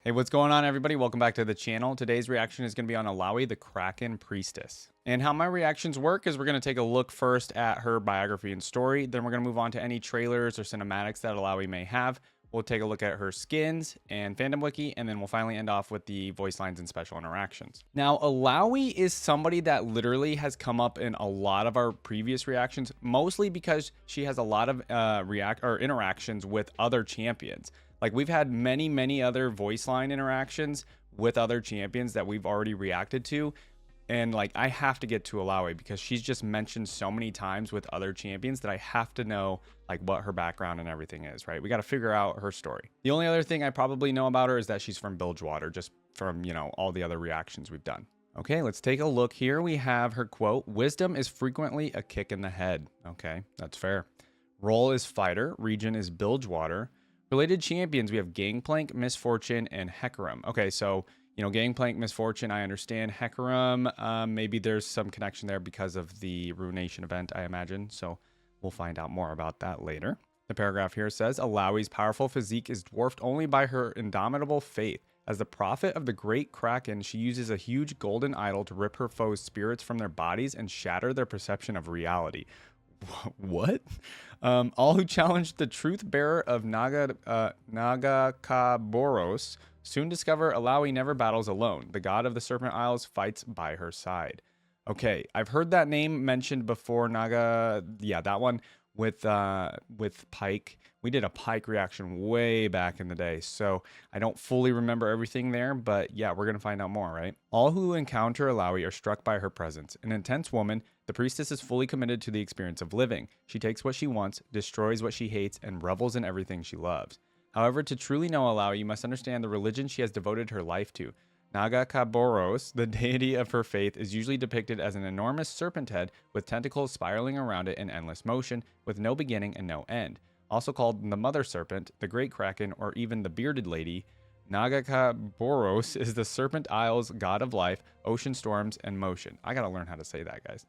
Hey, what's going on, everybody? Welcome back to the channel. Today's reaction is going to be on ILLAOI, the Kraken Priestess. And how my reactions work is we're going to take a look first at her biography and story. Then we're going to move on to any trailers or cinematics that ILLAOI may have. We'll take a look at her skins and Fandom Wiki, and then we'll finally end off with the voice lines and special interactions. Now, ILLAOI is somebody that literally has come up in a lot of our previous reactions, mostly because she has a lot of interactions with other champions. Like, we've had many other voice line interactions with other champions that we've already reacted to. And like, I have to get to ILLAOI because she's just mentioned so many times with other champions that I have to know like what her background and everything is, right? We got to figure out her story. The only other thing I probably know about her is that she's from Bilgewater, just from, all the other reactions we've done. Okay, let's take a look here. We have her quote: "Wisdom is frequently a kick in the head." Okay, that's fair. Role is fighter. Region is Bilgewater. Related champions, we have Gangplank, Misfortune, and Hecarim. Okay, so, Gangplank, Misfortune, I understand. Hecarim, maybe there's some connection there because of the Ruination event, I imagine. So we'll find out more about that later. The paragraph here says, "ILLAOI's powerful physique is dwarfed only by her indomitable faith. As the prophet of the great Kraken, she uses a huge golden idol to rip her foes' spirits from their bodies and shatter their perception of reality." What? All who challenge the truth bearer of Nagakaboros soon discover ILLAOI never battles alone. The god of the Serpent Isles fights by her side. Okay, I've heard that name mentioned before. That one with Pike. We did a Pike reaction way back in the day, so I don't fully remember everything there, but yeah, we're gonna find out more, right? All who encounter ILLAOI are struck by her presence. An intense woman, the priestess is fully committed to the experience of living. She takes what she wants, destroys what she hates, and revels in everything she loves. However, to truly know ILLAOI, you must understand the religion she has devoted her life to. Nagakaboros, the deity of her faith, is usually depicted as an enormous serpent head with tentacles spiraling around it in endless motion, with no beginning and no end. Also called the Mother Serpent, the Great Kraken, or even the Bearded Lady, Nagakaboros is the Serpent Isles god of life, ocean storms, and motion. I gotta learn how to say that, guys.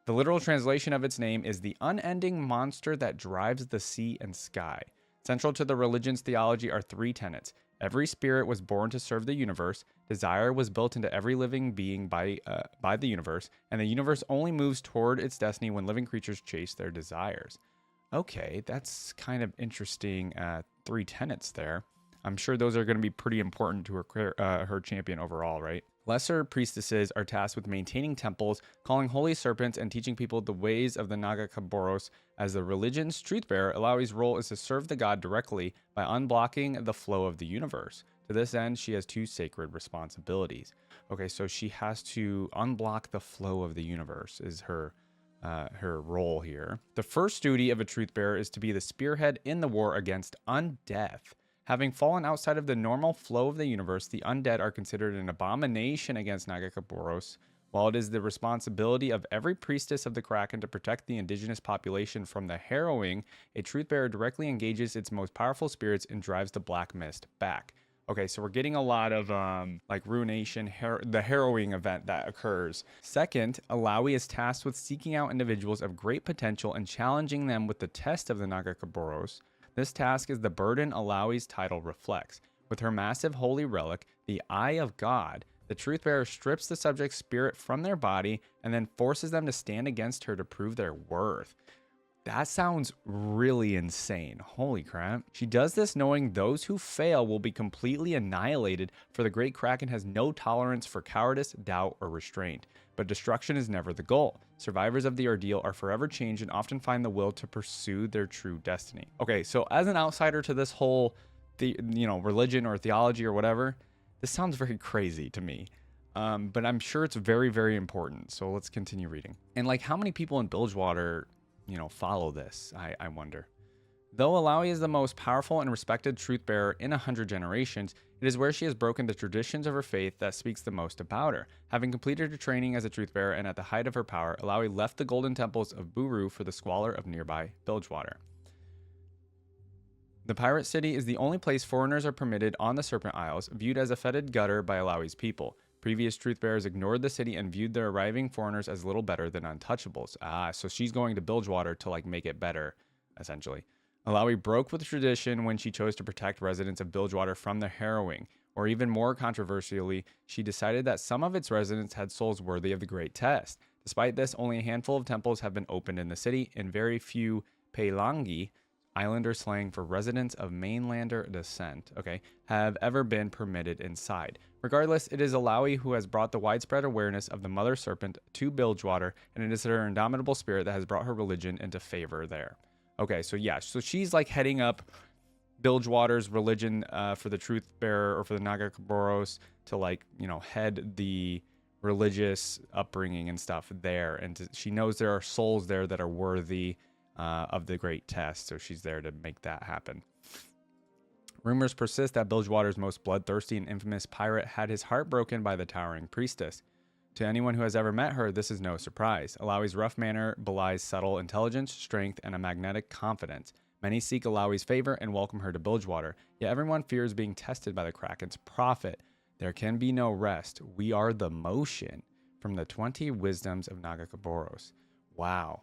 The literal translation of its name is the unending monster that drives the sea and sky. Central to the religion's theology are three tenets. Every spirit was born to serve the universe. Desire was built into every living being by the universe, and the universe only moves toward its destiny when living creatures chase their desires. Okay, that's kind of interesting. Three tenets there. I'm sure those are going to be pretty important to her champion overall, right? Lesser priestesses are tasked with maintaining temples, calling holy serpents, and teaching people the ways of the Nagakaboros. As the religion's truth bearer, ILLAOI's role is to serve the god directly by unblocking the flow of the universe. To this end, she has two sacred responsibilities. Okay, so she has to unblock the flow of the universe is her role here. The first duty of a truth bearer is to be the spearhead in the war against undeath. Having fallen outside of the normal flow of the universe, the undead are considered an abomination against Nagakaboros. While it is the responsibility of every priestess of the Kraken to protect the indigenous population from the harrowing, a truth bearer directly engages its most powerful spirits and drives the black mist back. Okay, so we're getting a lot of like ruination, the harrowing event that occurs. Second, ILLAOI is tasked with seeking out individuals of great potential and challenging them with the test of the Nagakaboros. This task is the burden ILLAOI's title reflects. With her massive holy relic, the Eye of God, the truth bearer strips the subject's spirit from their body and then forces them to stand against her to prove their worth. That sounds really insane. Holy crap. She does this knowing those who fail will be completely annihilated, for the Great Kraken has no tolerance for cowardice, doubt, or restraint. But destruction is never the goal. Survivors of the ordeal are forever changed and often find the will to pursue their true destiny. Okay, so as an outsider to this whole religion or theology or whatever, this sounds very crazy to me. But I'm sure it's very important. So let's continue reading. And like, how many people in Bilgewater follow this, I wonder. Though ILLAOI is the most powerful and respected truth bearer in 100 generations, it is where she has broken the traditions of her faith that speaks the most about her. Having completed her training as a truth bearer and at the height of her power, ILLAOI left the golden temples of Buru for the squalor of nearby Bilgewater. The pirate city is the only place foreigners are permitted on the Serpent Isles, viewed as a fetid gutter by ILLAOI's people. Previous truth bearers ignored the city and viewed their arriving foreigners as little better than untouchables. So she's going to Bilgewater to like make it better, essentially. ILLAOI broke with tradition when she chose to protect residents of Bilgewater from the harrowing. or even more controversially, she decided that some of its residents had souls worthy of the great test. Despite this, only a handful of temples have been opened in the city, and very few Peilangi, islander slang for residents of mainlander descent, have ever been permitted inside. Regardless, it is ILLAOI who has brought the widespread awareness of the mother serpent to Bilgewater, and it is her indomitable spirit that has brought her religion into favor there. Okay, so yeah, so she's like heading up Bilgewater's religion for the Truth Bearer or for the Nagakaboros to, like, you know, head the religious upbringing and stuff there. And she knows there are souls there that are worthy of the great test, so she's there to make that happen. Rumors persist that Bilgewater's most bloodthirsty and infamous pirate had his heart broken by the towering priestess. To anyone who has ever met her, this is no surprise. ILLAOI's rough manner belies subtle intelligence, strength, and a magnetic confidence. Many seek ILLAOI's favor and welcome her to Bilgewater, yet everyone fears being tested by the Kraken's prophet. There can be no rest. We are the motion. From the 20 Wisdoms of Nagakaboros. Wow.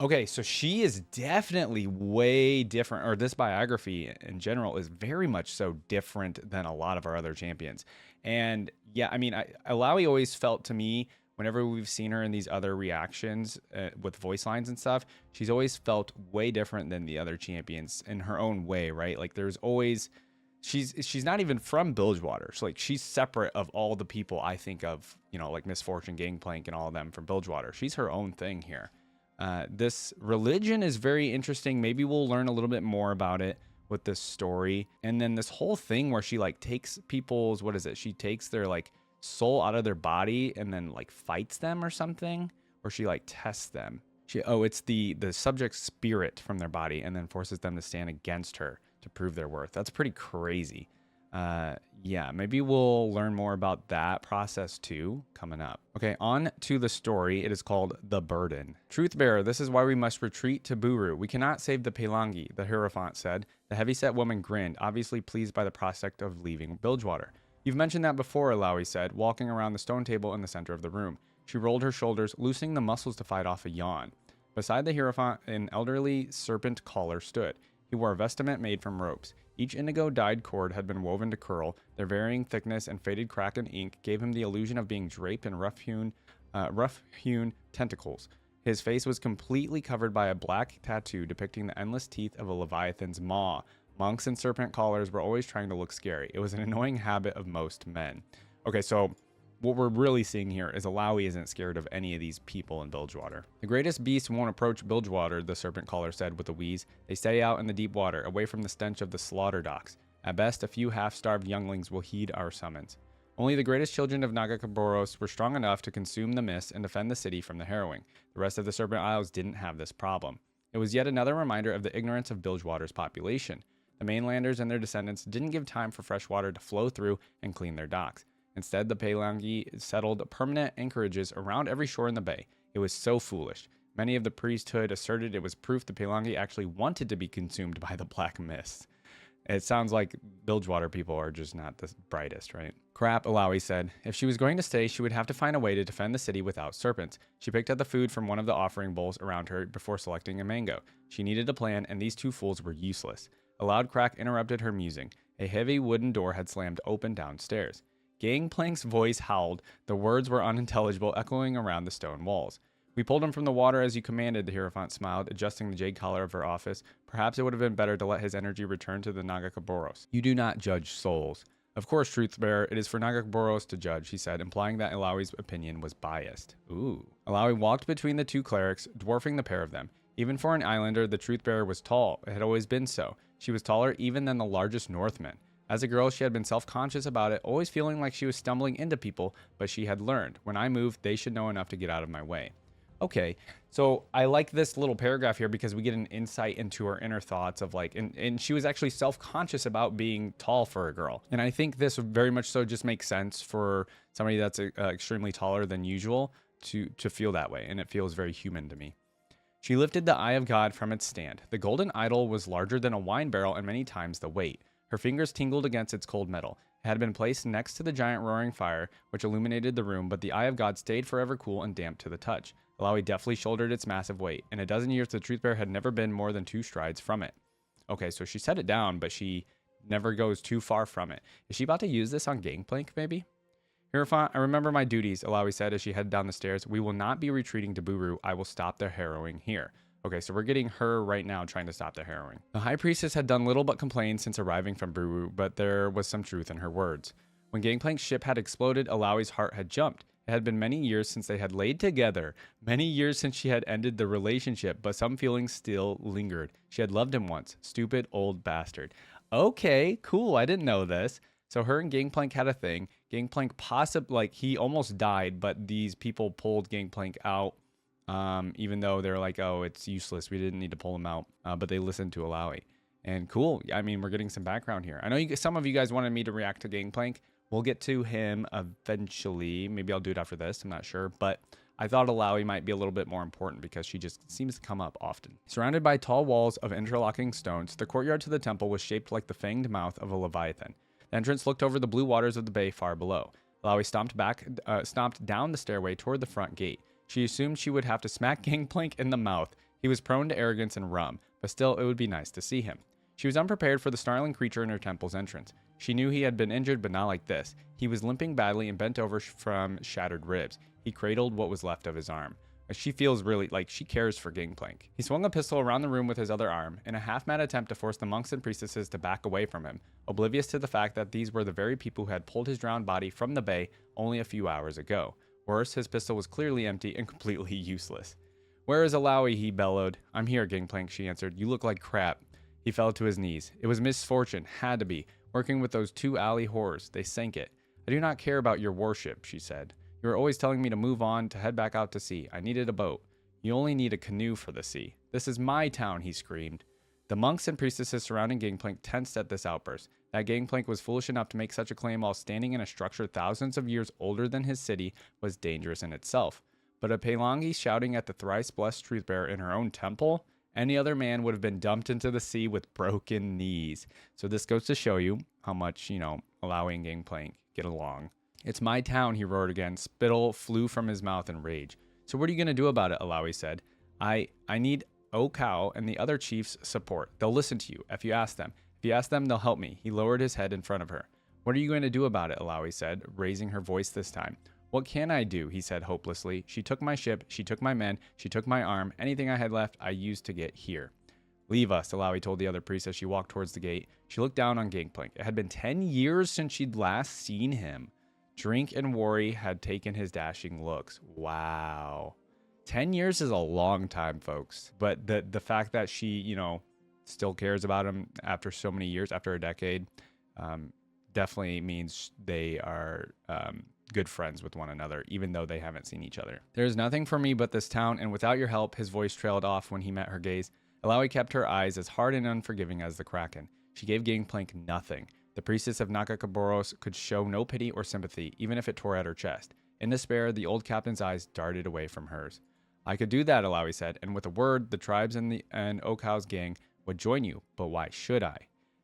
Okay, so she is definitely way different, or this biography in general is very much so different than a lot of our other champions. And yeah, I mean, ILLAOI always felt to me, whenever we've seen her in these other reactions with voice lines and stuff, she's always felt way different than the other champions in her own way, right? Like there's always, she's not even from Bilgewater. So like she's separate of all the people I think of, you know, like Misfortune, Gangplank, and all of them from Bilgewater. She's her own thing here. This religion is very interesting. Maybe we'll learn a little bit more about it with this story. And then this whole thing where she like takes people's, what is it? She takes their like soul out of their body and then like fights them or something, or she like tests them. It's the subject's spirit from their body and then forces them to stand against her to prove their worth. That's pretty crazy. Yeah, maybe we'll learn more about that process too coming up. Okay, on to the story. It is called The Burden. Truth Bearer, this is why we must retreat to Buru. We cannot save the Peilangi, the Hierophant said. The heavyset woman grinned, obviously pleased by the prospect of leaving Bilgewater. You've mentioned that before, ILLAOI said, walking around the stone table in the center of the room. She rolled her shoulders, loosening the muscles to fight off a yawn. Beside the Hierophant, an elderly serpent caller stood. He wore a vestment made from ropes. Each indigo-dyed cord had been woven to curl. Their varying thickness and faded Kraken ink gave him the illusion of being draped in rough-hewn tentacles. His face was completely covered by a black tattoo depicting the endless teeth of a leviathan's maw. Monks and serpent callers were always trying to look scary. It was an annoying habit of most men. Okay, so what we're really seeing here is ILLAOI isn't scared of any of these people in Bilgewater. The greatest beasts won't approach Bilgewater, the serpent caller said with a wheeze. They stay out in the deep water, away from the stench of the slaughter docks. At best, a few half-starved younglings will heed our summons. Only the greatest children of Nagakaboros were strong enough to consume the mist and defend the city from the harrowing. The rest of the Serpent Isles didn't have this problem. It was yet another reminder of the ignorance of Bilgewater's population. The mainlanders and their descendants didn't give time for fresh water to flow through and clean their docks. Instead, the Peilangi settled permanent anchorages around every shore in the bay. It was so foolish. Many of the priesthood asserted it was proof the Peilangi actually wanted to be consumed by the black mist. It sounds like Bilgewater people are just not the brightest, right? Crap, ILLAOI said. If she was going to stay, she would have to find a way to defend the city without serpents. She picked at the food from one of the offering bowls around her before selecting a mango. She needed a plan, and these two fools were useless. A loud crack interrupted her musing. A heavy wooden door had slammed open downstairs. Gangplank's voice howled. The words were unintelligible, echoing around the stone walls. We pulled him from the water as you commanded, the Hierophant smiled, adjusting the jade collar of her office. Perhaps it would have been better to let his energy return to the Nagakaboros. You do not judge souls. Of course, Truthbearer, it is for Nagakaboros to judge, he said, implying that ILLAOI's opinion was biased. Ooh. ILLAOI walked between the two clerics, dwarfing the pair of them. Even for an islander, the Truthbearer was tall. It had always been so. She was taller even than the largest Northmen. As a girl, she had been self-conscious about it, always feeling like she was stumbling into people, but she had learned. When I moved, they should know enough to get out of my way. Okay, so I like this little paragraph here because we get an insight into her inner thoughts of like, and she was actually self-conscious about being tall for a girl. And I think this very much so just makes sense for somebody that's extremely taller than usual to feel that way. And it feels very human to me. She lifted the Eye of God from its stand. The golden idol was larger than a wine barrel and many times the weight. Her fingers tingled against its cold metal. It had been placed next to the giant roaring fire, which illuminated the room, but the Eye of God stayed forever cool and damp to the touch. ILLAOI deftly shouldered its massive weight. In a dozen years, the Truthbearer had never been more than 2 strides from it. Okay, so she set it down, but she never goes too far from it. Is she about to use this on Gangplank, maybe? Hierophant, I remember my duties, Illaoi said as she headed down the stairs. We will not be retreating to Buru. I will stop their harrowing here. Okay, so we're getting her right now trying to stop the harrowing. The High Priestess had done little but complain since arriving from Buru, but there was some truth in her words. When Gangplank's ship had exploded, Illaoi's heart had jumped. It had been many years since they had laid together, many years since she had ended the relationship, but some feelings still lingered. She had loved him once. Stupid old bastard. Okay, cool. I didn't know this. So her and Gangplank had a thing. Gangplank he almost died, but these people pulled Gangplank out. Even though they're like, oh, it's useless. We didn't need to pull him out. But they listened to Illaoi. And cool. I mean, we're getting some background here. I know some of you guys wanted me to react to Gangplank. We'll get to him eventually. Maybe I'll do it after this. I'm not sure. But I thought Illaoi might be a little bit more important because she just seems to come up often. Surrounded by tall walls of interlocking stones, the courtyard to the temple was shaped like the fanged mouth of a leviathan. The entrance looked over the blue waters of the bay far below. Illaoi stomped down the stairway toward the front gate. She assumed she would have to smack Gangplank in the mouth. He was prone to arrogance and rum, but still it would be nice to see him. She was unprepared for the snarling creature in her temple's entrance. She knew he had been injured, but not like this. He was limping badly and bent over from shattered ribs. He cradled what was left of his arm. She feels really like she cares for Gangplank. He swung a pistol around the room with his other arm in a half-mad attempt to force the monks and priestesses to back away from him, oblivious to the fact that these were the very people who had pulled his drowned body from the bay only a few hours ago. Worse, his pistol was clearly empty and completely useless. Where is Illaoi? He bellowed. I'm here, Gangplank, she answered. You look like crap. He fell to his knees. It was misfortune, had to be, working with those two alley whores. They sank it. I do not care about your warship, she said. You were always telling me to move on, to head back out to sea. I needed a boat. You only need a canoe for the sea. This is my town, he screamed. The monks and priestesses surrounding Gangplank tensed at this outburst. That Gangplank was foolish enough to make such a claim while standing in a structure thousands of years older than his city was dangerous in itself. But a Pelangi shouting at the thrice-blessed truth-bearer in her own temple? Any other man would have been dumped into the sea with broken knees. So this goes to show you how much, Illaoi and Gangplank get along. It's my town, he roared again. Spittle flew from his mouth in rage. So what are you going to do about it, Illaoi said. I need Okao and the other chiefs' support. They'll listen to you if you ask them. If you ask them, they'll help me. He lowered his head in front of her. What are you going to do about it, Illaoi said, raising her voice this time. What can I do? He said hopelessly. She took my ship. She took my men. She took my arm. Anything I had left, I used to get here. Leave us, Illaoi told the other priest as she walked towards the gate. She looked down on Gangplank. It had been 10 years since she'd last seen him. Drink and worry had taken his dashing looks. Wow. 10 years is a long time, folks. But the fact that she, still cares about him after so many years, after a decade, definitely means they are good friends with one another, even though they haven't seen each other. There is nothing for me but this town, and without your help, his voice trailed off when he met her gaze. Illaoi kept her eyes as hard and unforgiving as the Kraken. She gave Gangplank nothing. The priestess of Nagakaboros could show no pity or sympathy, even if it tore at her chest. In despair, the old captain's eyes darted away from hers. I could do that, Illaoi said, and with a word, the tribes and Okao's gang would join you, but why should I?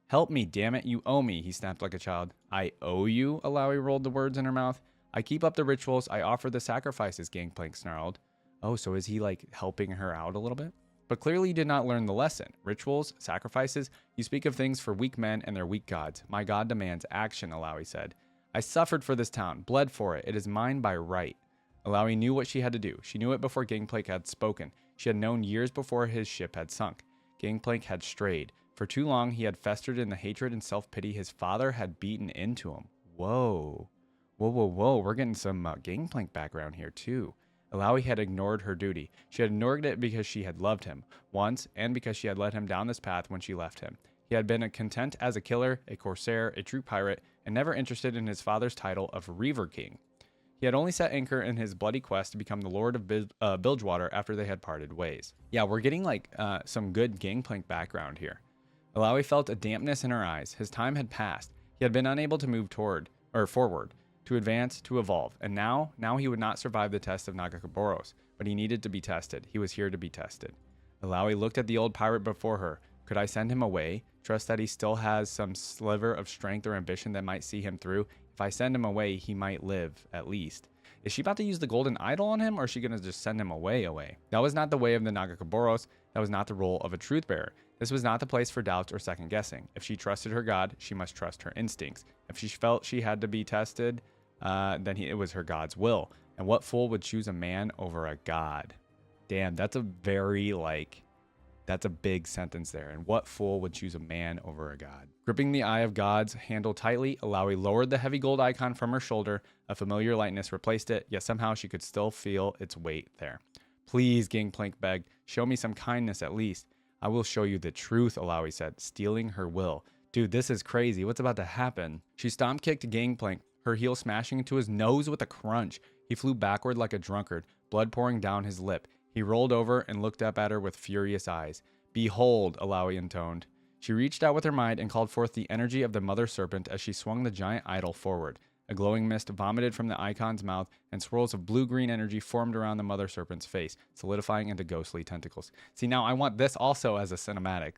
Help me, damn it, you owe me, he snapped like a child. I owe you? Illaoi rolled the words in her mouth. I keep up the rituals, I offer the sacrifices, Gangplank snarled. Oh, so is he helping her out a little bit? But clearly you did not learn the lesson. Rituals, sacrifices, you speak of things for weak men and their weak gods. My god demands action, Illaoi said. I suffered for this town, bled for it. It is mine by right. Illaoi knew what she had to do. She knew it before Gangplank had spoken. She had known years before his ship had sunk. Gangplank had strayed. For too long he had festered in the hatred and self-pity his father had beaten into him. Whoa. Whoa. We're getting some Gangplank background here too. Illaoi had ignored her duty. She had ignored it because she had loved him once and because she had led him down this path when she left him. He had been content as a killer, a corsair, a true pirate, and never interested in his father's title of Reaver King. He had only set anchor in his bloody quest to become the Lord of Bilgewater after they had parted ways. Yeah, we're getting some good Gangplank background here. Illaoi felt a dampness in her eyes. His time had passed. He had been unable to move forward, to advance, to evolve. And now he would not survive the test of Nagakaboros, but he needed to be tested. He was here to be tested. Illaoi looked at the old pirate before her. Could I send him away? Trust that he still has some sliver of strength or ambition that might see him through? If I send him away, he might live, at least. Is she about to use the golden idol on him, or is she going to just send him away? That was not the way of the Nagakaboros. That was not the role of a truth bearer. This was not the place for doubts or second guessing. If she trusted her god, she must trust her instincts. If she felt she had to be tested, then it was her god's will. And what fool would choose a man over a god? Damn, that's a very, that's a big sentence there. And what fool would choose a man over a god? Gripping the Eye of God's handle tightly, ILLAOI lowered the heavy gold icon from her shoulder. A familiar lightness replaced it, yet somehow she could still feel its weight there. Please, Gangplank begged, show me some kindness at least. I will show you the truth, ILLAOI said, stealing her will. Dude, this is crazy. What's about to happen? She stomp-kicked Gangplank, her heel smashing into his nose with a crunch. He flew backward like a drunkard, blood pouring down his lip. He rolled over and looked up at her with furious eyes. Behold, ILLAOI intoned. She reached out with her mind and called forth the energy of the mother serpent as she swung the giant idol forward. A glowing mist vomited from the icon's mouth, and swirls of blue-green energy formed around the mother serpent's face, solidifying into ghostly tentacles. See, now I want this also as a cinematic.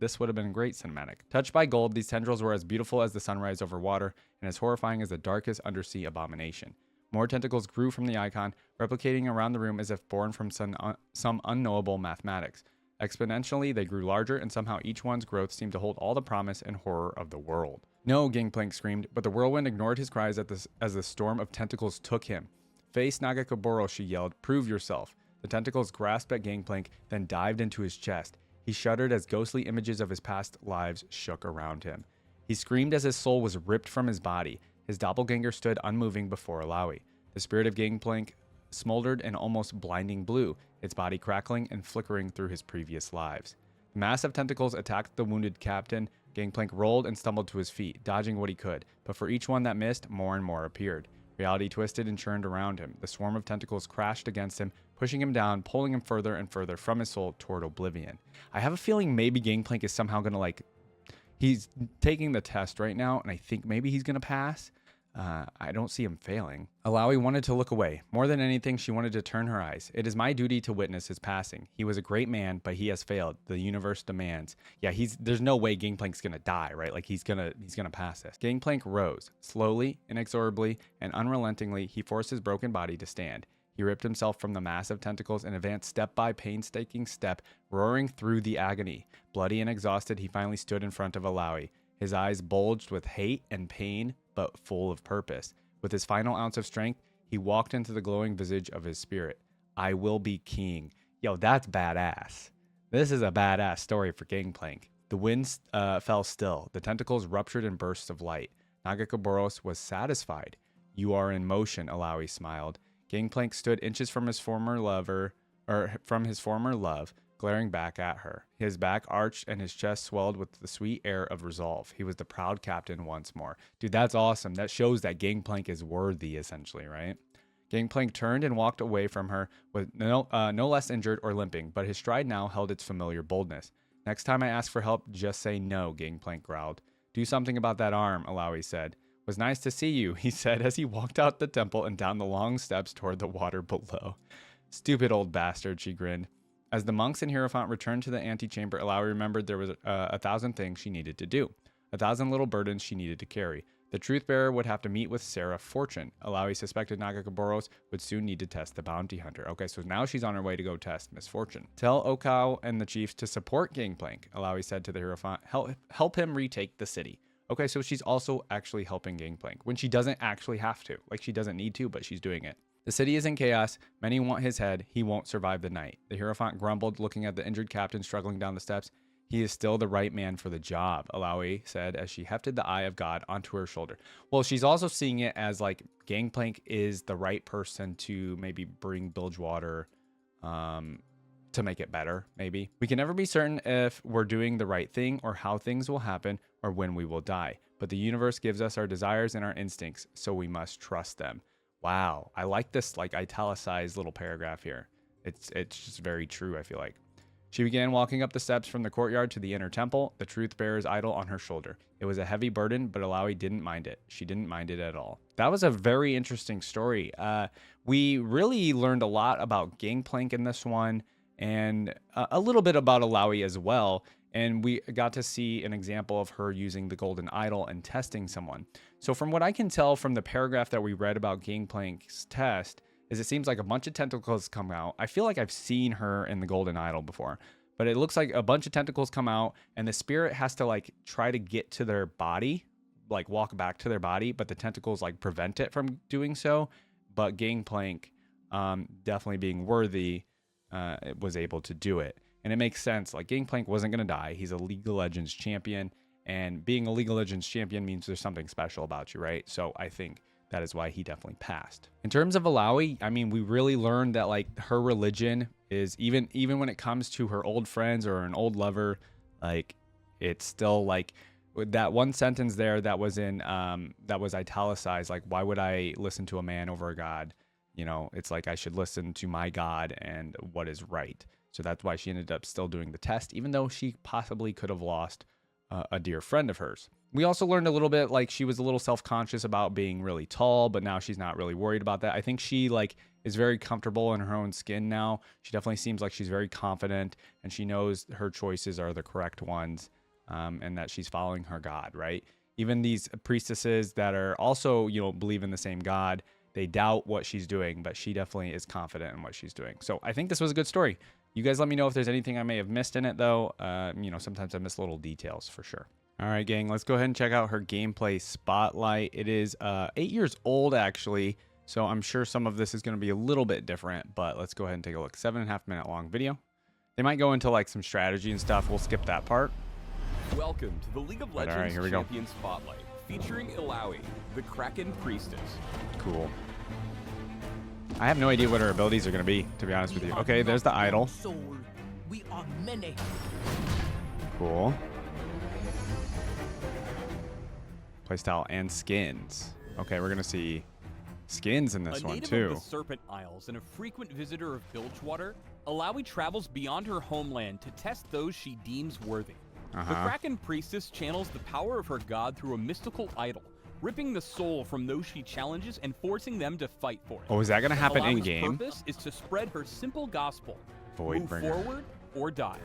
This would have been a great cinematic. Touched by gold, these tendrils were as beautiful as the sunrise over water, and as horrifying as the darkest undersea abomination. More tentacles grew from the icon, replicating around the room as if born from some unknowable mathematics. Exponentially, they grew larger, and somehow each one's growth seemed to hold all the promise and horror of the world. No, Gangplank screamed, but the whirlwind ignored his cries as the storm of tentacles took him. Face Nagakaboro, she yelled. Prove yourself. The tentacles grasped at Gangplank, then dived into his chest. He shuddered as ghostly images of his past lives shook around him. He screamed as his soul was ripped from his body. His doppelganger stood unmoving before ILLAOI. The spirit of Gangplank smoldered in almost blinding blue, its body crackling and flickering through his previous lives. The massive tentacles attacked the wounded captain. Gangplank rolled and stumbled to his feet, dodging what he could, but for each one that missed, more and more appeared. Reality twisted and churned around him. The swarm of tentacles crashed against him, pushing him down, pulling him further and further from his soul toward oblivion. I have a feeling maybe Gangplank is somehow going to he's taking the test right now, and I think maybe he's going to pass. I don't see him failing. ILLAOI wanted to look away. More than anything, she wanted to turn her eyes. It is my duty to witness his passing. He was a great man, but he has failed. The universe demands. Yeah, there's no way Gangplank's gonna die, right? He's gonna pass this. Gangplank rose. Slowly, inexorably, and unrelentingly, he forced his broken body to stand. He ripped himself from the massive tentacles and advanced step by painstaking step, roaring through the agony. Bloody and exhausted, he finally stood in front of ILLAOI. His eyes bulged with hate and pain, but full of purpose. With his final ounce of strength, he walked into the glowing visage of his spirit. I will be king. Yo, that's badass. This is a badass story for Gangplank. The wind fell still. The tentacles ruptured in bursts of light. Nagakaboros was satisfied. You are in motion, ILLAOI smiled. Gangplank stood inches from his former love, glaring back at her. His back arched and his chest swelled with the sweet air of resolve. He was the proud captain once more. Dude, that's awesome. That shows that Gangplank is worthy, essentially, right? Gangplank turned and walked away from her with no less injured or limping, but his stride now held its familiar boldness. Next time I ask for help, just say no, Gangplank growled. Do something about that arm, ILLAOI said. Was nice to see you, he said as he walked out the temple and down the long steps toward the water below. Stupid old bastard, she grinned. As the monks and Hierophant returned to the antechamber, ILLAOI remembered there was 1,000 things she needed to do, 1,000 little burdens she needed to carry. The truth-bearer would have to meet with Sarah Fortune. ILLAOI suspected Nagakaboros would soon need to test the bounty hunter. Okay, so now she's on her way to go test Miss Fortune. Tell Okao and the chiefs to support Gangplank, ILLAOI said to the Hierophant. Help him retake the city. Okay, so she's also actually helping Gangplank when she doesn't actually have to. She doesn't need to, but she's doing it. The city is in chaos. Many want his head. He won't survive the night. The Hierophant grumbled, looking at the injured captain struggling down the steps. He is still the right man for the job, ILLAOI said as she hefted the Eye of God onto her shoulder. Well, she's also seeing it as Gangplank is the right person to maybe bring Bilgewater to make it better, maybe. We can never be certain if we're doing the right thing or how things will happen or when we will die. But the universe gives us our desires and our instincts, so we must trust them. Wow, I like this italicized little paragraph here. It's just very true, I feel like. She began walking up the steps from the courtyard to the inner temple, the truth-bearer's idol on her shoulder. It was a heavy burden, but ILLAOI didn't mind it. She didn't mind it at all. That was a very interesting story. We really learned a lot about Gangplank in this one, and a little bit about ILLAOI as well. And we got to see an example of her using the golden idol and testing someone. So from what I can tell from the paragraph that we read about Gangplank's test, is it seems like a bunch of tentacles come out. I feel like I've seen her in the golden idol before, but it looks like a bunch of tentacles come out, and the spirit has to like try to get to their body, like walk back to their body, but the tentacles like prevent it from doing so. But Gangplank, definitely being worthy, was able to do it. And it makes sense. Like, Gangplank wasn't going to die. He's a League of Legends champion. And being a League of Legends champion means there's something special about you, right? So I think that is why he definitely passed. In terms of ILLAOI, I mean, we really learned that, like, her religion is, even when it comes to her old friends or an old lover, like, it's still, like, with that one sentence there that was in, that was italicized, like, why would I listen to a man over a god? You know, it's like I should listen to my God and what is right. So that's why she ended up still doing the test, even though she possibly could have lost a dear friend of hers. We also learned a little bit, like, she was a little self-conscious about being really tall, but now she's not really worried about that. I think she, like, is very comfortable in her own skin now. She definitely seems like she's very confident, and she knows her choices are the correct ones, and that she's following her God, right? Even these priestesses that are also, you know, believe in the same God, they doubt what she's doing, but she definitely is confident in what she's doing. So I think this was a good story. You guys let me know if there's anything I may have missed in it, though. You know, sometimes I miss little details for sure. All right, gang, let's go ahead and check out her gameplay spotlight. It is 8 years old, actually, so I'm sure some of this is going to be a little bit different, but let's go ahead and take a look. 7.5 minute long video. They might go into, like, some strategy and stuff. We'll skip that part. Welcome to the League of Legends here we Champion Spotlight, featuring ILLAOI, the Kraken Priestess. Cool. I have no idea what her abilities are going to be, to be honest with you. Okay, there's the idol. We are many. Cool. Playstyle and skins. Okay, we're going to see skins in this one, too. A native of the Serpent Isles and a frequent visitor of Bilgewater, ILLAOI travels beyond her homeland to test those she deems worthy. The Kraken Priestess channels the power of her god through a mystical idol, ripping the soul from those she challenges and forcing them to fight for it. Oh, is that going to happen in game? Her purpose is to spread her simple gospel: move Voidbringer. forward or die.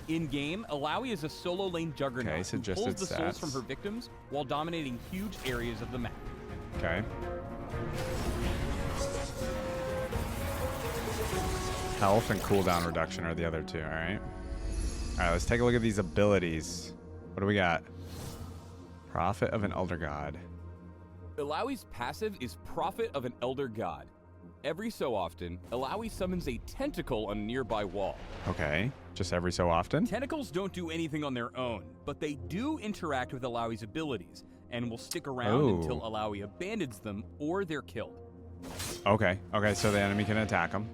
In game, ILLAOI is a solo lane juggernaut who pulls the souls from her victims while dominating huge areas of the map. Okay. Health and cooldown reduction are the other two, all right? All right, let's take a look at these abilities. What do we got? Prophet of an Elder God. ILLAOI's passive is Prophet of an Elder God. Every so often, ILLAOI summons a tentacle on a nearby wall. Okay, just every so often? Tentacles don't do anything on their own, but they do interact with ILLAOI's abilities and will stick around until ILLAOI abandons them or they're killed. Okay, so the enemy can attack them.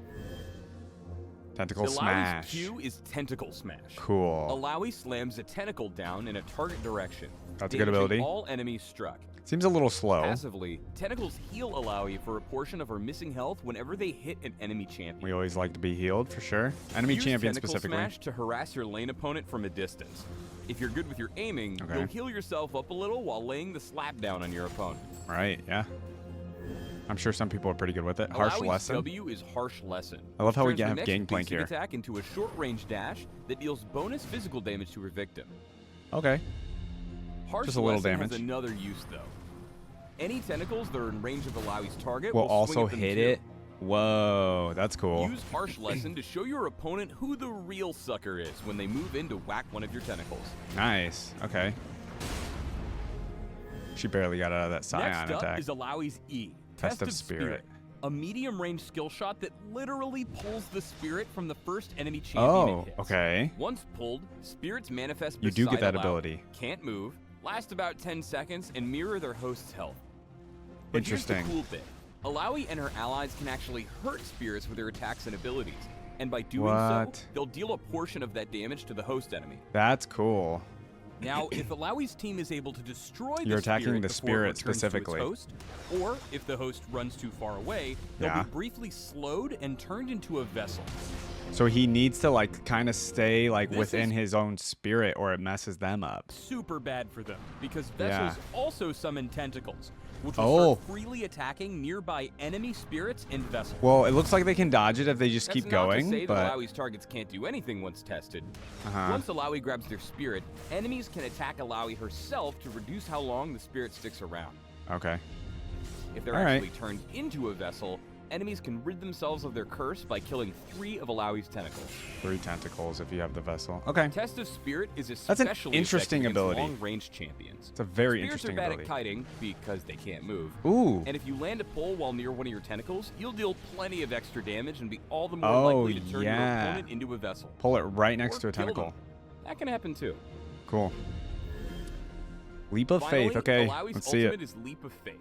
Tentacle smash. ILLAOI's Q is Tentacle Smash. Cool. ILLAOI slams a tentacle down in a target direction. That's a good ability. All enemies struck. Seems a little slow. Passively, tentacles heal ILLAOI for a portion of her missing health whenever they hit an enemy champion. We always like to be healed, for sure. Enemy champion specifically. Tentacle Smash to harass your lane opponent from a distance. If you're good with your aiming, you'll heal yourself up a little while laying the slap down on your opponent. Right, yeah. I'm sure some people are pretty good with it. Harsh ILLAOI's Lesson. W is Harsh Lesson. I love how we have Turns Gangplank her here. attack into a short-range dash that deals bonus physical damage to her victim. Okay. Harsh Just a little Lesson damage. has another use, though. Any tentacles that are in range of ILLAOI's target will also swing at them hit too. it. Whoa, that's cool. Use Harsh Lesson to show your opponent who the real sucker is when they move in to whack one of your tentacles. Nice. Okay. She barely got out of that Scion Next up attack. is ILLAOI's E, Test of Spirit. A medium-range skill shot that literally pulls the spirit from the first enemy champion it hits. Okay. Once pulled, spirits manifest You do get beside that ILLAOI, ability. Can't move, last about 10 seconds, and mirror their host's health. But Interesting. Here's the cool bit. ILLAOI and her allies can actually hurt spirits with their attacks and abilities, and by doing so, they'll deal a portion of that damage to the host enemy. That's cool. Now, if ILLAOI's team is able to destroy You're the attacking spirit the before it spirit returns to its specifically. host, or if the host runs too far away, they'll be briefly slowed and turned into a vessel. So he needs to, like, kind of stay, like, This within is his own spirit, or it messes them up. Super bad for them, because vessels also summon tentacles, which will start freely attacking nearby enemy spirits and vessels. Well, it looks like they can dodge it if they just keep going, That's not to say but that ILLAOI's targets can't do anything once tested. Once ILLAOI grabs their spirit, enemies can attack ILLAOI herself to reduce how long the spirit sticks around. okay. If they're actually turned into a vessel, enemies can rid themselves of their curse by killing 3 of Illaoi's tentacles. 3 tentacles if you have the vessel. Okay. Test of Spirit is That's especially an interesting effective ability. against long-range champions. It's a very Spirits interesting are bad ability. at kiting because they can't move. Ooh. And if you land a pull while near one of your tentacles, you'll deal plenty of extra damage and be all the more Oh, likely to turn your yeah. opponent into a vessel. Pull it right next Or to a kill tentacle. them. That can happen too. Cool. Leap of Finally, faith. Okay, Illaoi's let's see ultimate it. is Leap of Faith.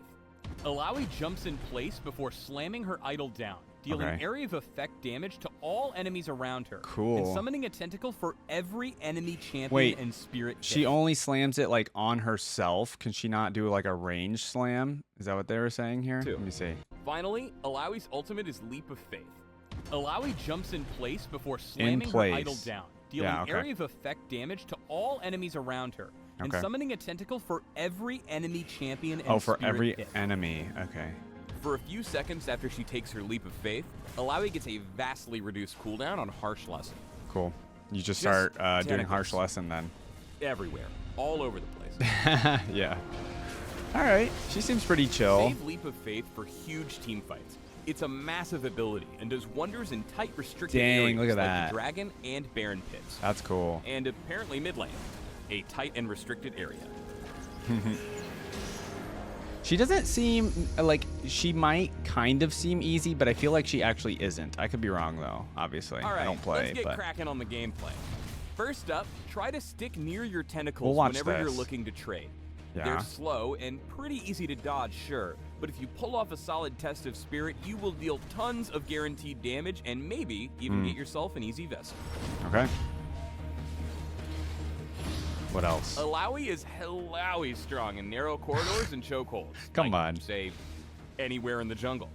Illaoi jumps in place before slamming her idol down, dealing Okay. area of effect damage to all enemies around her. Cool. And summoning a tentacle for every enemy champion Wait, and spirit She hit. only slams it like on herself. Can she not do like a range slam? Is that what they were saying here? Two. Let me see. Finally, Illaoi's ultimate is Leap of Faith. Illaoi jumps in place before slamming her place. idol down, dealing Yeah, okay. area of effect damage to all enemies around her, and Okay. summoning a tentacle for every enemy champion and Oh, for spirit every hit. enemy. Okay. For a few seconds after she takes her Leap of Faith, Illaoi gets a vastly reduced cooldown on Harsh Lesson. Cool. You just Just start doing tentacles. harsh lesson then. Everywhere. All over the place. Yeah. All right. She seems pretty chill. Save Leap of Faith for huge team fights. It's a massive ability and does wonders in tight restricted Dang, areas look at like that. the Dragon and Baron pits. That's cool. And apparently mid lane, a tight and restricted area. She doesn't seem like she might kind of seem easy, but I feel like she actually isn't. I could be wrong though. Obviously, All right, I don't play, let's get but cracking on the gameplay. First up, try to stick near your tentacles We'll watch whenever you're this. looking to trade. Yeah. They're slow and pretty easy to dodge, sure, but if you pull off a solid test of spirit, you will deal tons of guaranteed damage and maybe even get yourself an easy vessel. okay. What else? Illaoi is Illaoi strong in narrow corridors and chokeholds. Come like, on. Say, anywhere in the jungle.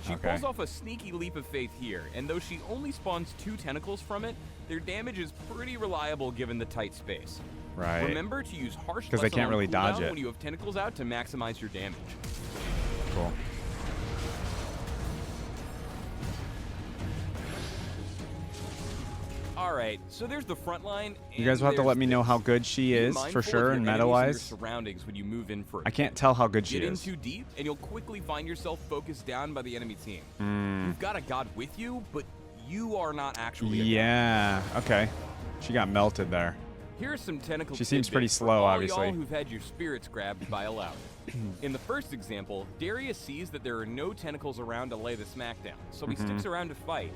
She Okay. pulls off a sneaky Leap of Faith here, and though she only spawns 2 tentacles from it, their damage is pretty reliable given the tight space. Right. Remember to use Harsh 'Cause they Lesson can't on really dodge cooldown it. when you have tentacles out to maximize your damage. Cool. Alright, so there's the front line. You guys will have to let me know how good she Be is mindful for of sure your and enemies and your meta-wise. surroundings when you move in for a I can't tell how good she Get in is. too deep, and you'll quickly find yourself focused down by the enemy team. Hmm. You've got a god with you, but you are not actually a god. Yeah. Okay. She got melted there. Here's some tentacle She seems tidbits pretty for slow, all obviously. y'all who've had your spirits grabbed by Illaoi. In the first example, Darius sees that there are no tentacles around to lay the smackdown, so he sticks around to fight.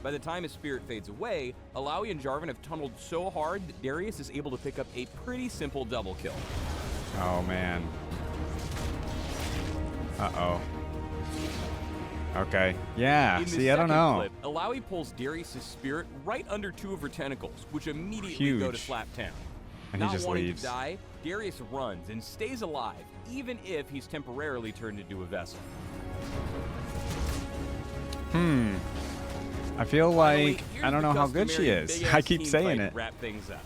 By the time his spirit fades away, Illaoi and Jarvan have tunneled so hard that Darius is able to pick up a pretty simple double kill. Oh man. Uh-oh. Okay. Yeah. In the See, I don't second know. clip, Illaoi pulls Darius' spirit right under 2 of her tentacles, which immediately go to Huge. slap town. And he Not just wanting leaves. to die, Darius runs and stays alive, even if he's temporarily turned into a vessel. I feel Finally, like here's I don't the know how good she customary is. big-ass I keep team saying fight it. to wrap things up.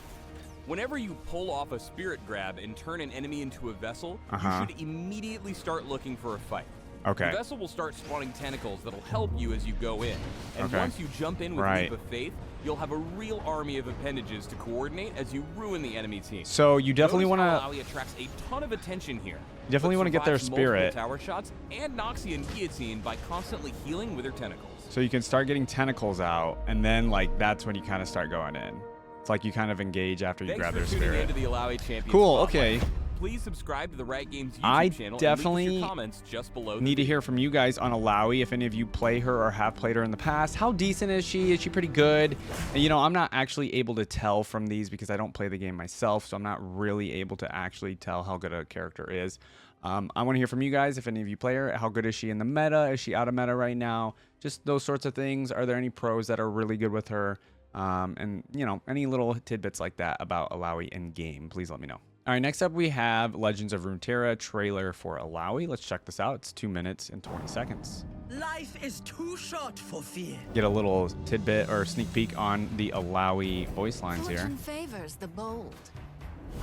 Whenever you pull off a spirit grab and turn an enemy into a vessel, Uh-huh. you should immediately start looking for a fight. Okay. The vessel will start spawning tentacles that'll help you as you go in. And Okay. once you jump in with Right. Leap of Faith, you'll have a real army of appendages to coordinate as you ruin the enemy team. So you definitely Notice want how to Illaoi attracts a ton of attention here. Definitely but wanna get their survives multiple spirit. tower shots and Noxian guillotine by constantly healing with her tentacles. so you can start getting tentacles out, and then like that's when you kind of start going in. It's like you kind of engage after you Thanks grab for their tuning spirit. into the Illaoi Champions Cool, Spotlight. okay. Please subscribe to the Right Games YouTube I channel definitely and leave us your comments just below the Need to video. hear from you guys on ILLAOI if any of you play her or have played her in the past. How decent is she? Is she pretty good? And, you know, I'm not actually able to tell from these because I don't play the game myself, so I'm not really able to actually tell how good a character is. I want to hear from you guys if any of you play her. How good is she in the meta? Is she out of meta right now? Just those sorts of things. Are there any pros that are really good with her? And, you know, any little tidbits like that about ILLAOI in game, please let me know. All right, next up we have Legends of Runeterra trailer for ILLAOI. Let's check this out. It's 2 minutes and 20 seconds. Life is too short for fear. Get a little tidbit or sneak peek on the ILLAOI voice lines here. Fortune favors the bold.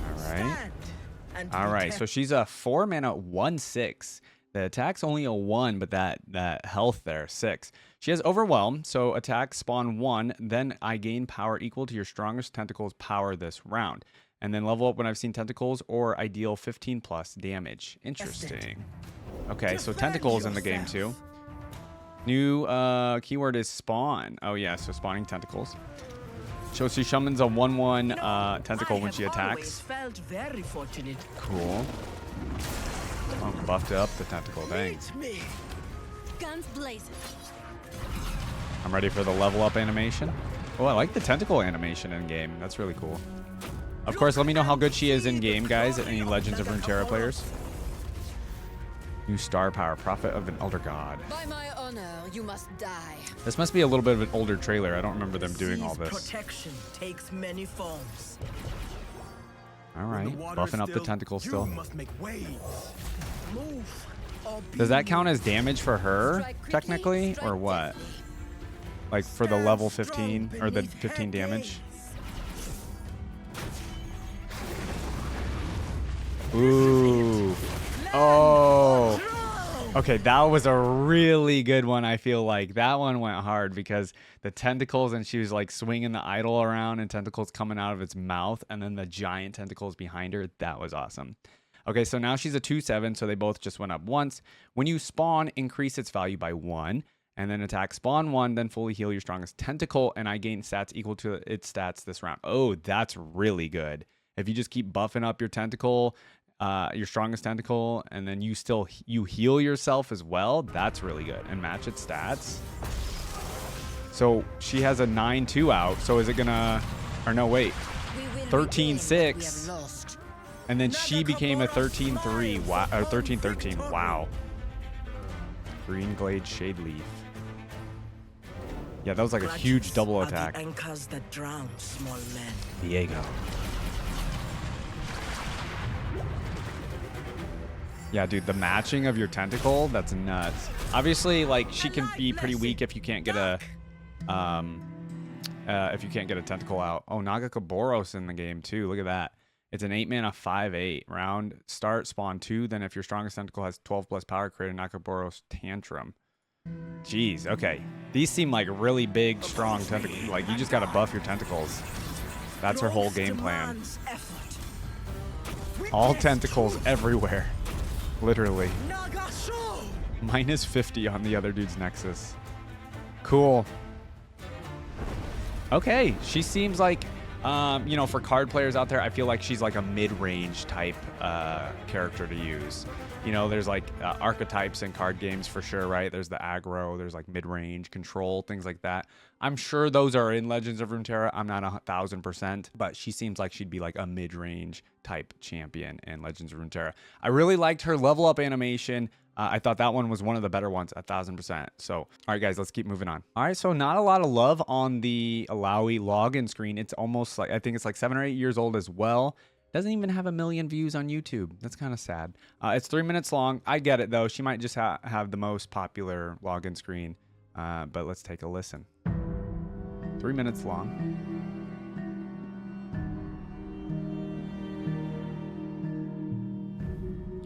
All right. Stand and All right, protect. so she's a 4-mana 1/6. The attack's only a 1, but that health there, 6. She has Overwhelm, so attack spawn 1, then I gain power equal to your strongest tentacles power this round. And then level up when I've seen tentacles, or I deal 15 plus damage. Interesting. Okay, so Defend tentacles in the game too. yourself. New keyword is spawn. Oh yeah, so spawning tentacles. So she summons a 1/1 tentacle when she attacks. Felt very fortunate. Cool. Oh, buffed up the tentacle. Dang. Guns blazing. I'm ready for the level up animation. Oh, I like the tentacle animation in game. That's really cool. Of course, let me know how good she is in game, guys. Any Legends of Runeterra players? New star power, prophet of an elder god. By my honor, you must die. This must be a little bit of an older trailer. I don't remember them doing all this. Protection takes many forms. All right, buffing up the tentacles still. Must make waves. Move. Does that count as damage for her, technically, or what? Like for the level 15 or the 15 damage? Ooh. Oh. Okay, that was a really good one. I feel like that one went hard because the tentacles, and she was like swinging the idol around and tentacles coming out of its mouth, and then the giant tentacles behind her. That was awesome. Okay, so now she's a 2/7, so they both just went up once. When you spawn, increase its value by 1, and then attack spawn 1, then fully heal your strongest tentacle, and I gain stats equal to its stats this round. Oh, that's really good. If you just keep buffing up your tentacle, your strongest tentacle, and then you heal yourself as well, that's really good. And match its stats. So she has a 9-2 out, so is it gonna, or no, wait, 13-6. And then she became a 13-3, wow, or 13-13, wow. Green Glade Shade Leaf. Yeah, that was like a huge double attack. The anchors that drown small men. Diego. Yeah, dude, the matching of your tentacle, that's nuts. Obviously, like, she can be pretty weak if you can't get a tentacle out. Oh, Nagakaboros in the game too. Look at that. It's an 8-mana 5/8 round start, spawn 2. Then if your strongest tentacle has 12 plus power, create a Nagakaboros Tantrum. Jeez, okay. These seem like really big, strong tentacles. Like, you just gotta buff your tentacles. That's her whole game plan. All tentacles everywhere. Literally. Minus 50 on the other dude's Nexus. Cool. Okay, she seems like, you know, for card players out there, I feel like she's like a mid-range type character to use. You know, there's like archetypes in card games for sure, right? There's the aggro, there's like mid-range, control, things like that. I'm sure those are in Legends of Runeterra. I'm not 1,000%, but she seems like she'd be like a mid-range type champion in Legends of Runeterra. I really liked her level up animation. I thought that one was one of the better ones, 1,000%. So, all right, guys, let's keep moving on. All right, so not a lot of love on the ILLAOI login screen. It's almost like, I think it's like 7 or 8 years old as well. Doesn't even have 1 million views on YouTube. That's kind of sad. It's 3 minutes long. I get it, though. She might just have the most popular login screen. But let's take a listen. 3 minutes long.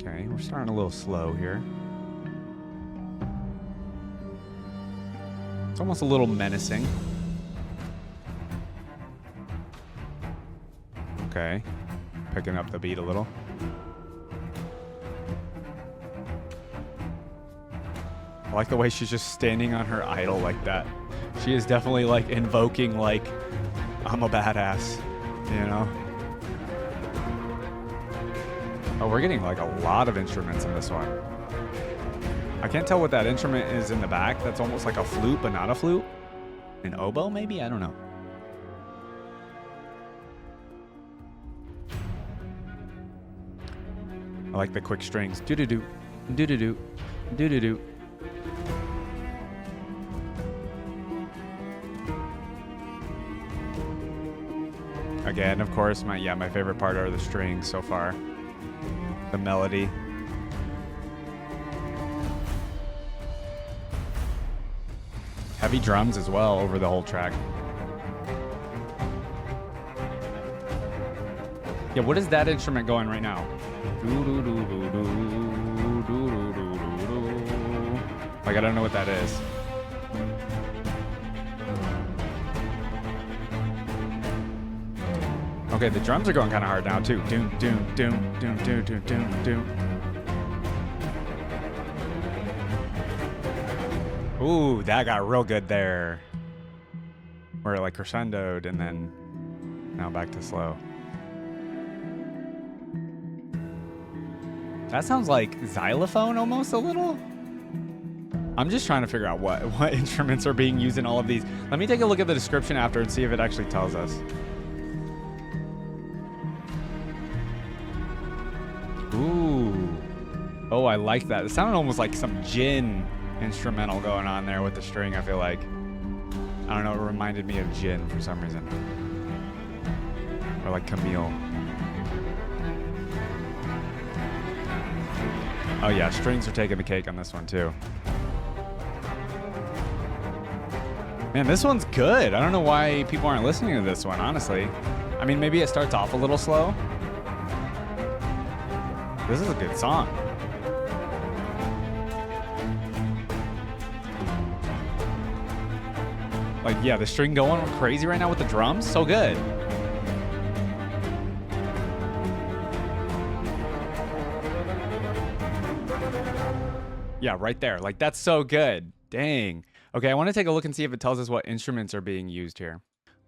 Okay, we're starting a little slow here. It's almost a little menacing. Okay. Picking up the beat a little. I like the way she's just standing on her idol like that. She is definitely like invoking like, I'm a badass, you know? Oh, we're getting like a lot of instruments in this one. I can't tell what that instrument is in the back. That's almost like a flute, but not a flute. An oboe, maybe? I don't know. I like the quick strings. Do-do-do, do-do-do, do-do-do. Again, of course, my favorite part are the strings so far. The melody. Heavy drums as well over the whole track. Yeah, what is that instrument going right now? Like, I don't know what that is. Okay, the drums are going kind of hard now too. Doom, doom, doom, doom, doom, doom, doom, doom. Ooh, that got real good there. Where it like crescendoed and then now back to slow. That sounds like xylophone almost a little. I'm just trying to figure out what instruments are being used in all of these. Let me take a look at the description after and see if it actually tells us. Ooh. Oh, I like that. It sounded almost like some Jinn instrumental going on there with the string, I feel like. I don't know, it reminded me of Jinn for some reason. Or like Camille. Oh yeah, strings are taking the cake on this one too. Man, this one's good. I don't know why people aren't listening to this one, honestly. I mean, maybe it starts off a little slow. This is a good song. Like, yeah, the string going crazy right now with the drums. So good. Yeah, right there. Like, that's so good. Dang. Okay, I want to take a look and see if it tells us what instruments are being used here.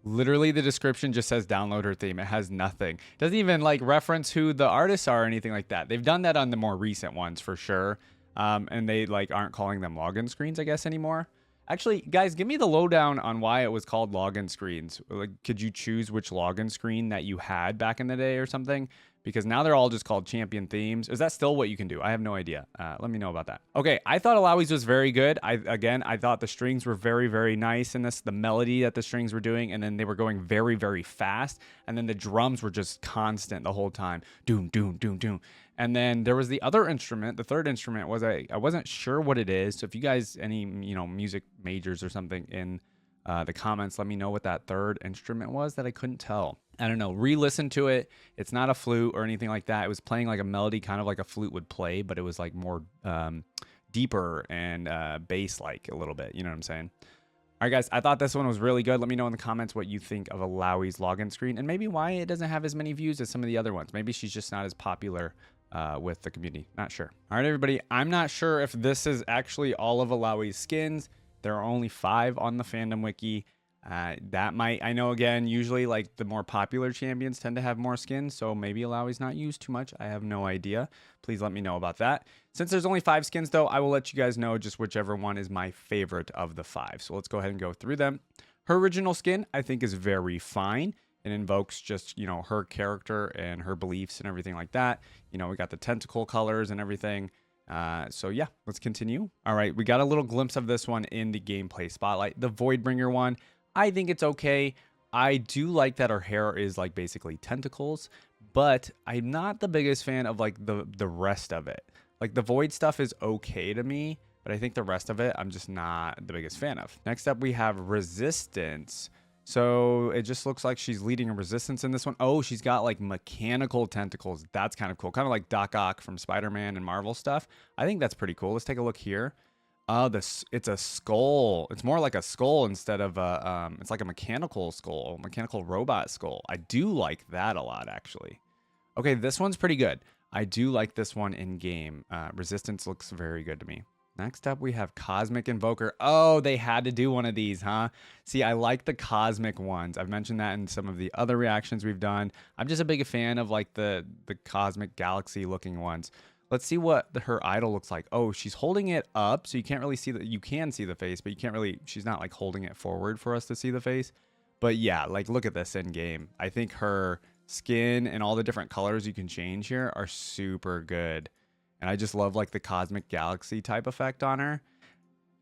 Literally, the description just says download her theme. It has nothing. It doesn't even like reference who the artists are or anything like that. They've done that on the more recent ones for sure. And they like aren't calling them login screens, I guess, anymore. Actually, guys, give me the lowdown on why it was called login screens. Like, could you choose which login screen that you had back in the day or something? Because now they're all just called champion themes. Is that still what you can do? I have no idea. Let me know about that. Okay, I thought ILLAOI's was very good. I thought the strings were very, very nice in this. The melody that the strings were doing, and then they were going very, very fast. And then the drums were just constant the whole time. Doom, doom, doom, doom. And then there was the other instrument. The third instrument was I wasn't sure what it is. So if you guys, any music majors or something in the comments, let me know what that third instrument was that I couldn't tell. I don't know. Re-listen to it. It's not a flute or anything like that. It was playing like a melody, kind of like a flute would play, but it was like more deeper and bass-like a little bit. You know what I'm saying? All right, guys. I thought this one was really good. Let me know in the comments what you think of ILLAOI's login screen and maybe why it doesn't have as many views as some of the other ones. Maybe she's just not as popular with the community. Not sure. All right, everybody. I'm not sure if this is actually all of ILLAOI's skins. There are only 5 on the Fandom Wiki. That might, I know again, usually like the more popular champions tend to have more skins, so maybe ILLAOI's not used too much. I have no idea. Please let me know about that. Since there's only 5 skins though, I will let you guys know just whichever one is my favorite of the 5. So let's go ahead and go through them. Her original skin, I think, is very fine. It invokes just, her character and her beliefs and everything like that. We got the tentacle colors and everything. So yeah, let's continue. All right, we got a little glimpse of this one in the gameplay spotlight. The Voidbringer one, I think it's okay. I do like that her hair is like basically tentacles, but I'm not the biggest fan of like the rest of it. Like the void stuff is okay to me, but I think the rest of it I'm just not the biggest fan of. Next up we have Resistance. So it just looks like she's leading a resistance in this one. Oh, she's got like mechanical tentacles. That's kind of cool. Kind of like Doc Ock from Spider-Man and Marvel stuff. I think that's pretty cool. Let's take a look here. It's a skull. It's more like a skull instead of it's like a mechanical skull, mechanical robot skull. I do like that a lot, actually. Okay, this one's pretty good. I do like this one in game. Resistance looks very good to me. Next up, we have Cosmic Invoker. Oh, they had to do one of these, huh? See, I like the cosmic ones. I've mentioned that in some of the other reactions we've done. I'm just a big fan of like the cosmic galaxy looking ones. Let's see what her idol looks like. Oh, she's holding it up, so you can't really see you can see the face, but you can't really, she's not like holding it forward for us to see the face. But yeah, like look at this in game. I think her skin and all the different colors you can change here are super good. And I just love like the cosmic galaxy type effect on her.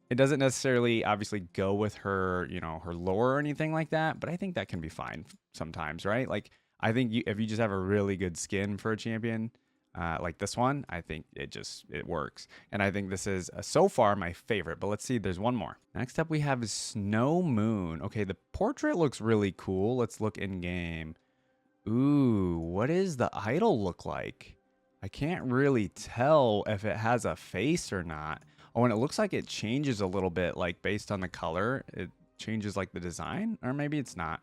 It doesn't necessarily obviously go with her, her lore or anything like that, but I think that can be fine sometimes, right? Like I think if you just have a really good skin for a champion, like this one, I think it works. And I think this is so far my favorite, but let's see, there's one more. Next up we have Snow Moon. Okay, the portrait looks really cool. Let's look in game. Ooh, what does the idol look like? I can't really tell if it has a face or not. Oh, and it looks like it changes a little bit, like based on the color. It changes like the design, or maybe it's not.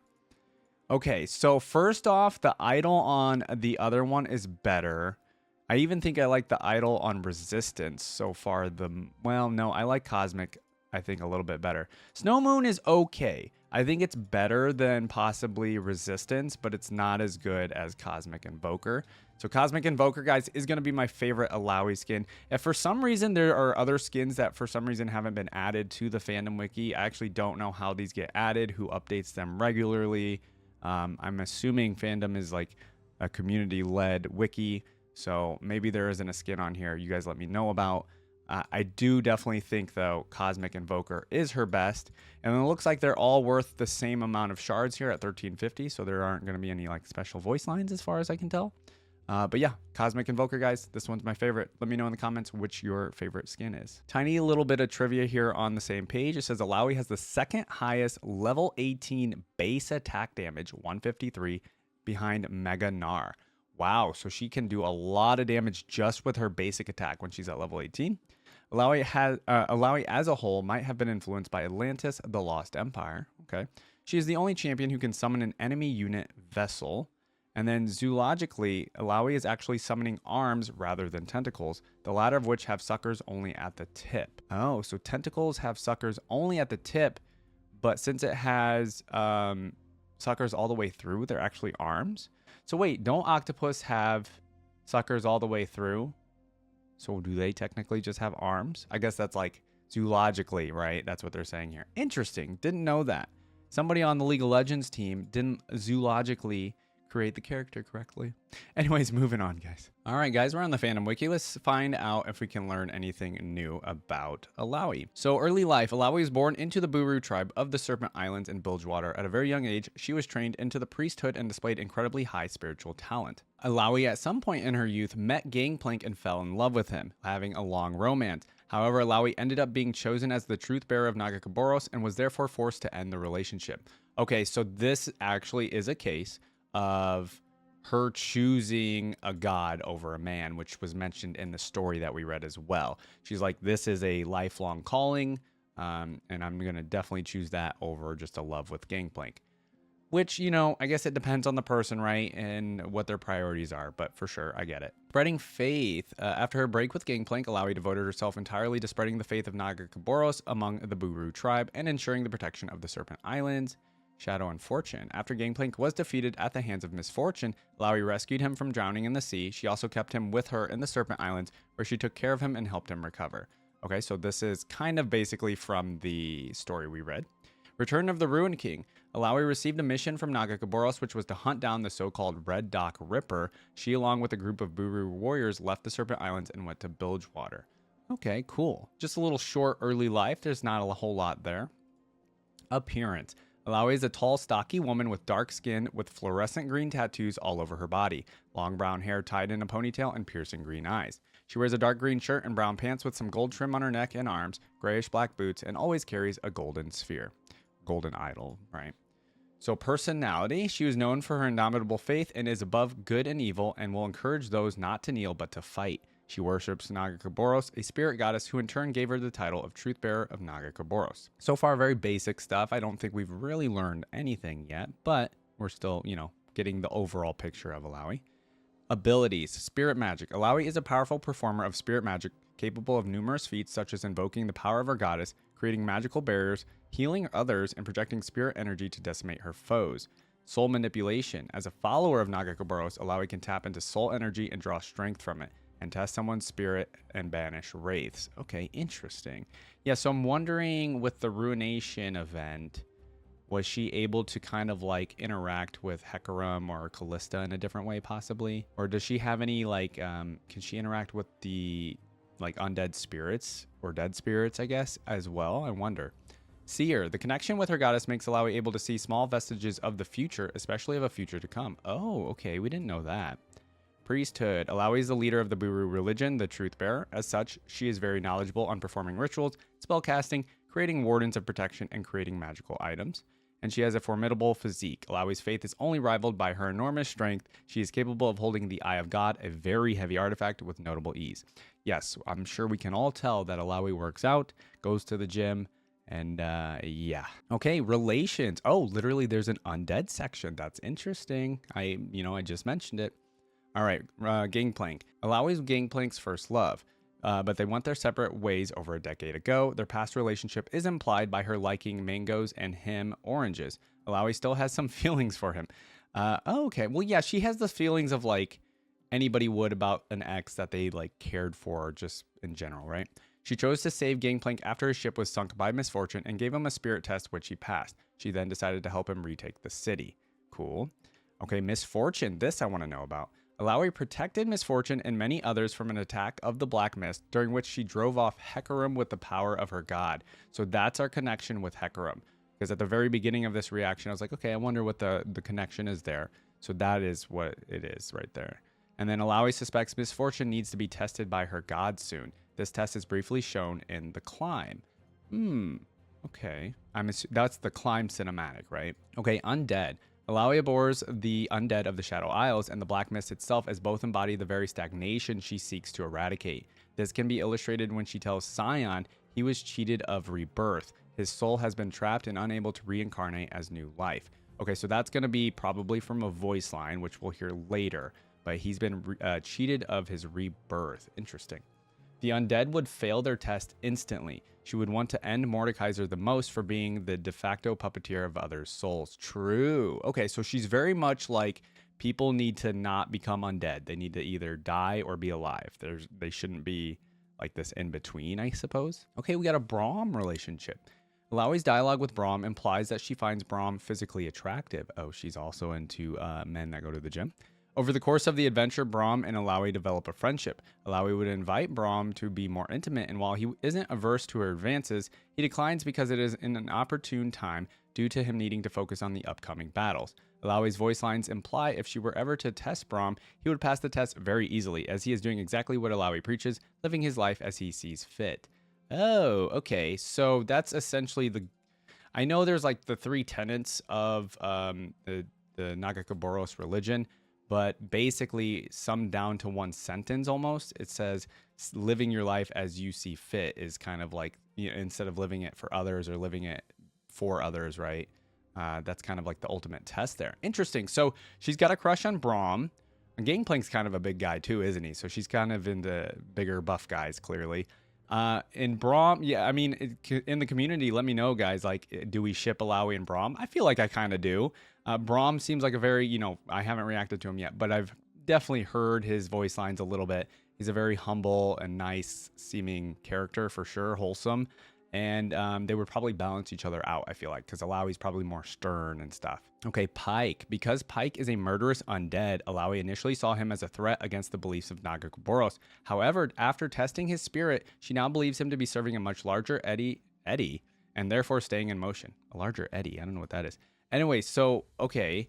Okay, so first off, the idol on the other one is better. I even think I like the idol on Resistance so far. Well, no, I like Cosmic I think, a little bit better. Snow Moon is okay. I think it's better than possibly Resistance, but it's not as good as Cosmic Invoker. So Cosmic Invoker, guys, is going to be my favorite ILLAOI skin. If for some reason there are other skins that for some reason haven't been added to the Fandom Wiki, I actually don't know how these get added, who updates them regularly. I'm assuming Fandom is like a community-led wiki, so maybe there isn't a skin on here you guys let me know about. I do definitely think, though, Cosmic Invoker is her best. And it looks like they're all worth the same amount of shards here at 1350. So there aren't going to be any like special voice lines as far as I can tell. But yeah, Cosmic Invoker, guys, this one's my favorite. Let me know in the comments which your favorite skin is. Tiny little bit of trivia here on the same page. It says ILLAOI has the second highest level 18 base attack damage, 153, behind Mega Gnar. Wow, so she can do a lot of damage just with her basic attack when she's at level 18. ILLAOI as a whole might have been influenced by Atlantis, the Lost Empire. Okay, she is the only champion who can summon an enemy unit vessel. And then zoologically, ILLAOI is actually summoning arms rather than tentacles, the latter of which have suckers only at the tip. Oh, so tentacles have suckers only at the tip, but since it has suckers all the way through, they're actually arms. So wait, don't octopus have suckers all the way through? So do they technically just have arms? I guess that's like zoologically, right? That's what they're saying here. Interesting. Didn't know that. Somebody on the League of Legends team didn't zoologically create the character correctly. Anyways, moving on, guys. All right, guys, we're on the Fandom Wiki. Let's find out if we can learn anything new about ILLAOI. So early life, ILLAOI was born into the Buru tribe of the Serpent Islands in Bilgewater. At a very young age, she was trained into the priesthood and displayed incredibly high spiritual talent. ILLAOI at some point in her youth met Gangplank and fell in love with him, having a long romance. However, ILLAOI ended up being chosen as the truth bearer of Nagakaboros and was therefore forced to end the relationship. Okay, so this actually is a case of her choosing a god over a man, which was mentioned in the story that we read as well. She's like, this is a lifelong calling, and I'm going to definitely choose that over just a love with Gangplank. Which, you know, I guess it depends on the person, right, and what their priorities are, but for sure, I get it. Spreading faith. After her break with Gangplank, ILLAOI devoted herself entirely to spreading the faith of Nagakaboros among the Buru tribe and ensuring the protection of the Serpent Islands. Shadow and Fortune. After Gangplank was defeated at the hands of Misfortune, ILLAOI rescued him from drowning in the sea. She also kept him with her in the Serpent Islands, where she took care of him and helped him recover. Okay, so this is kind of basically from the story we read. Return of the Ruined King. ILLAOI received a mission from Nagakaboros, which was to hunt down the so-called Red Dock Ripper. She, along with a group of Buru warriors, left the Serpent Islands and went to Bilgewater. Okay, cool. Just a little short early life. There's not a whole lot there. Appearance. ILLAOI is a tall, stocky woman with dark skin with fluorescent green tattoos all over her body, long brown hair tied in a ponytail, and piercing green eyes. She wears a dark green shirt and brown pants with some gold trim on her neck and arms, grayish black boots, and always carries a golden sphere. Golden idol, right? So personality, she was known for her indomitable faith and is above good and evil and will encourage those not to kneel but to fight. She worships Nagakaboros, a spirit goddess who in turn gave her the title of Truth Bearer of Nagakaboros. So far, very basic stuff. I don't think we've really learned anything yet, but we're still, you know, getting the overall picture of ILLAOI. Abilities. Spirit magic. ILLAOI is a powerful performer of spirit magic capable of numerous feats such as invoking the power of her goddess, creating magical barriers, healing others, and projecting spirit energy to decimate her foes. Soul manipulation. As a follower of Nagakaboros, ILLAOI can tap into soul energy and draw strength from it, and test someone's spirit and banish wraiths. Okay, interesting. Yeah, so I'm wondering with the Ruination event, was she able to kind of like interact with Hecarim or Callista in a different way possibly? Or does she have any like, can she interact with the like undead spirits or dead spirits, I guess, as well? I wonder. Seer. The connection with her goddess makes ILLAOI able to see small vestiges of the future, especially of a future to come. Oh, okay, we didn't know that. Priesthood. ILLAOI is the leader of the Buru religion, the Truth Bearer. As such, she is very knowledgeable on performing rituals, spellcasting, creating wardens of protection, and creating magical items. And she has a formidable physique. ILLAOI's faith is only rivaled by her enormous strength. She is capable of holding the Eye of God, a very heavy artifact, with notable ease. Yes, I'm sure we can all tell that ILLAOI works out, goes to the gym, and yeah. Okay, relations. Oh, literally there's an undead section. That's interesting. I just mentioned it. All right, Gangplank. ILLAOI is Gangplank's first love. but they went their separate ways over a decade ago. Their past relationship is implied by her liking mangoes and him oranges. Illaoi still has some feelings for him. Okay. Well, yeah, she has the feelings of like anybody would about an ex that they like cared for just in general, right? She chose to save Gangplank after his ship was sunk by misfortune and gave him a spirit test, which he passed. She then decided to help him retake the city. Cool. Okay, misfortune. This I want to know about. Illaoi protected Misfortune and many others from an attack of the Black Mist, during which she drove off Hecarim with the power of her god. So that's our connection with Hecarim. Because at the very beginning of this reaction, I was like, okay, I wonder what the connection is there. So that is what it is right there. And then Illaoi suspects Misfortune needs to be tested by her god soon. This test is briefly shown in The Climb. Okay. That's the Climb cinematic, right? Okay, undead. Illaoi abhors the undead of the Shadow Isles and the Black Mist itself, as both embody the very stagnation she seeks to eradicate. This can be illustrated when she tells Scion he was cheated of rebirth. His soul has been trapped and unable to reincarnate as new life. Okay, so that's going to be probably from a voice line, which we'll hear later, but he's been cheated of his rebirth. Interesting. The undead would fail their test instantly. She would want to end Mordekaiser the most for being the de facto puppeteer of others' souls. True. Okay, so she's very much like people need to not become undead. They need to either die or be alive. They shouldn't be like this in between, I suppose. Okay, we got a Braum relationship. Illaoi's dialogue with Braum implies that she finds Braum physically attractive. Oh, she's also into men that go to the gym. Over the course of the adventure, Braum and Illaoi develop a friendship. Illaoi would invite Braum to be more intimate, and while he isn't averse to her advances, he declines because it is in an opportune time due to him needing to focus on the upcoming battles. Illaoi's voice lines imply if she were ever to test Braum, he would pass the test very easily, as he is doing exactly what Illaoi preaches, living his life as he sees fit. Oh, okay. So that's essentially I know there's like the 3 tenets of the Nagakaboros religion, but basically summed down to one sentence almost. It says living your life as you see fit is kind of like, instead of living it for others or living it for others, right? That's kind of like the ultimate test there. Interesting. So she's got a crush on Braum. And Gangplank's kind of a big guy too, isn't he? So she's kind of into bigger buff guys, clearly. In Braum, yeah, I mean, in the community, let me know, guys, like, do we ship Illaoi and Braum? I feel like I kind of do. Braum seems like a very, I haven't reacted to him yet, but I've definitely heard his voice lines a little bit. He's a very humble and nice seeming character for sure, wholesome. And they would probably balance each other out, I feel like, because Illaoi's probably more stern and stuff. Okay, Pike. Because Pike is a murderous undead, Illaoi initially saw him as a threat against the beliefs of Nagakaboros. However, after testing his spirit, she now believes him to be serving a much larger eddy, and therefore staying in motion. A larger eddy, I don't know what that is. Anyway, so, okay,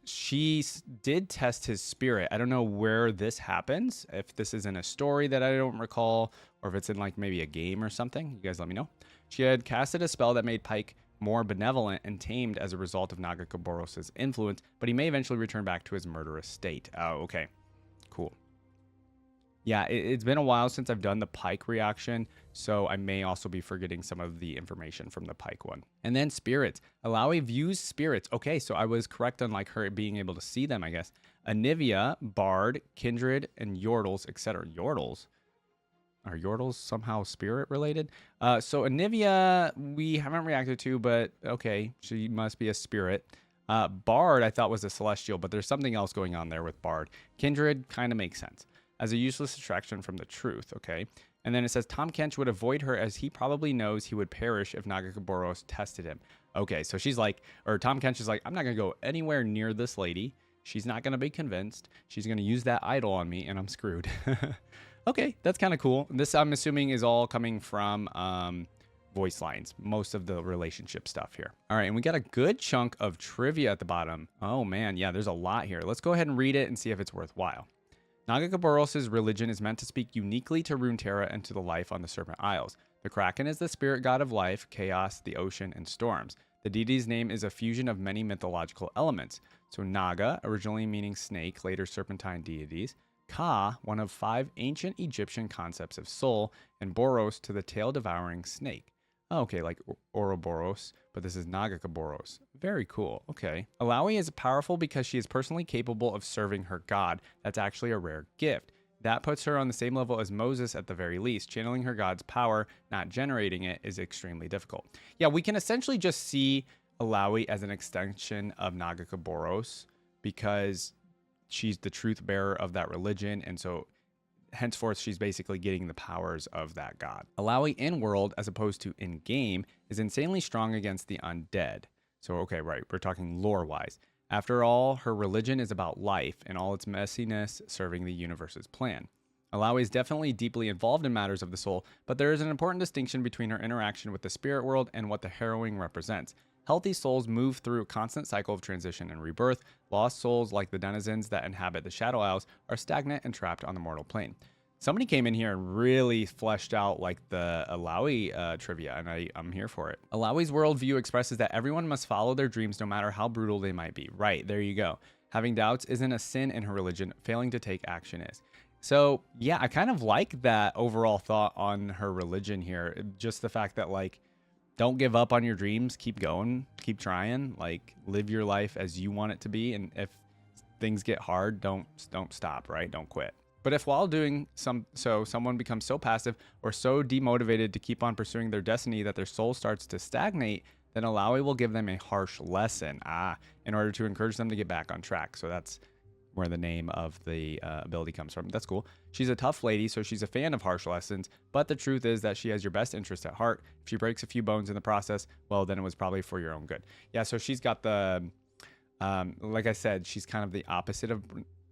she did test his spirit. I don't know where this happens, if this is in a story that I don't recall, or if it's in like maybe a game or something. You guys let me know. She had casted a spell that made Pike more benevolent and tamed as a result of Nagakaboros' influence, but he may eventually return back to his murderous state. Oh, okay. Cool. Yeah, it's been a while since I've done the Pike reaction, so I may also be forgetting some of the information from the Pike one. And then spirits. Illaoi views spirits. Okay, so I was correct on like her being able to see them, I guess. Anivia, Bard, Kindred, and Yordles, etc. Yordles? Are Yordles somehow spirit related? So Anivia, we haven't reacted to, but okay, she must be a spirit. Bard, I thought was a celestial, but there's something else going on there with Bard. Kindred kind of makes sense. As a useless distraction from the truth, okay? And then it says Tom Kench would avoid her as he probably knows he would perish if Nagakaboros tested him. Okay, so she's like, or Tom Kench is like, I'm not going to go anywhere near this lady. She's not going to be convinced. She's going to use that idol on me, and I'm screwed. Okay, that's kind of cool. This, I'm assuming, is all coming from voice lines, most of the relationship stuff here. All right, and we got a good chunk of trivia at the bottom. Oh, man, yeah, there's a lot here. Let's go ahead and read it and see if it's worthwhile. Nagakaboros' religion is meant to speak uniquely to Runeterra and to the life on the Serpent Isles. The Kraken is the spirit god of life, chaos, the ocean, and storms. The deity's name is a fusion of many mythological elements. So Naga, originally meaning snake, later serpentine deities. Ka, one of 5 ancient Egyptian concepts of soul, and Boros to the tail-devouring snake. Oh, okay, like Ouroboros, but this is Nagakaboros. Very cool. Okay. Illaoi is powerful because she is personally capable of serving her god. That's actually a rare gift. That puts her on the same level as Moses at the very least. Channeling her god's power, not generating it, is extremely difficult. Yeah, we can essentially just see ILLAOI as an extension of Nagakaboros because she's the truth bearer of that religion, and so henceforth she's basically getting the powers of that god. ILLAOI in world, as opposed to in game, is insanely strong against the undead. So okay, right, we're talking lore wise. After all, her religion is about life and all its messiness serving the universe's plan. ILLAOI is definitely deeply involved in matters of the soul, but there is an important distinction between her interaction with the spirit world and what the harrowing represents. Healthy souls move through a constant cycle of transition and rebirth. Lost souls, like the denizens that inhabit the Shadow Isles, are stagnant and trapped on the mortal plane. Somebody came in here and really fleshed out like the ILLAOI trivia, and I'm here for it. ILLAOI's worldview expresses that everyone must follow their dreams no matter how brutal they might be. Right, there you go. Having doubts isn't a sin in her religion. Failing to take action is. So yeah, I kind of like that overall thought on her religion here. Just the fact that like, don't give up on your dreams. Keep going. Keep trying. Like, live your life as you want it to be. And if things get hard, don't stop, right? Don't quit. But if while doing someone becomes so passive or so demotivated to keep on pursuing their destiny that their soul starts to stagnate, then ILLAOI will give them a harsh lesson, in order to encourage them to get back on track. So that's where the name of the ability comes from. That's cool. She's a tough lady, so she's a fan of harsh lessons, but the truth is that she has your best interest at heart. If she breaks a few bones in the process, well, then it was probably for your own good. Yeah, so she's got the, like I said, she's kind of the opposite of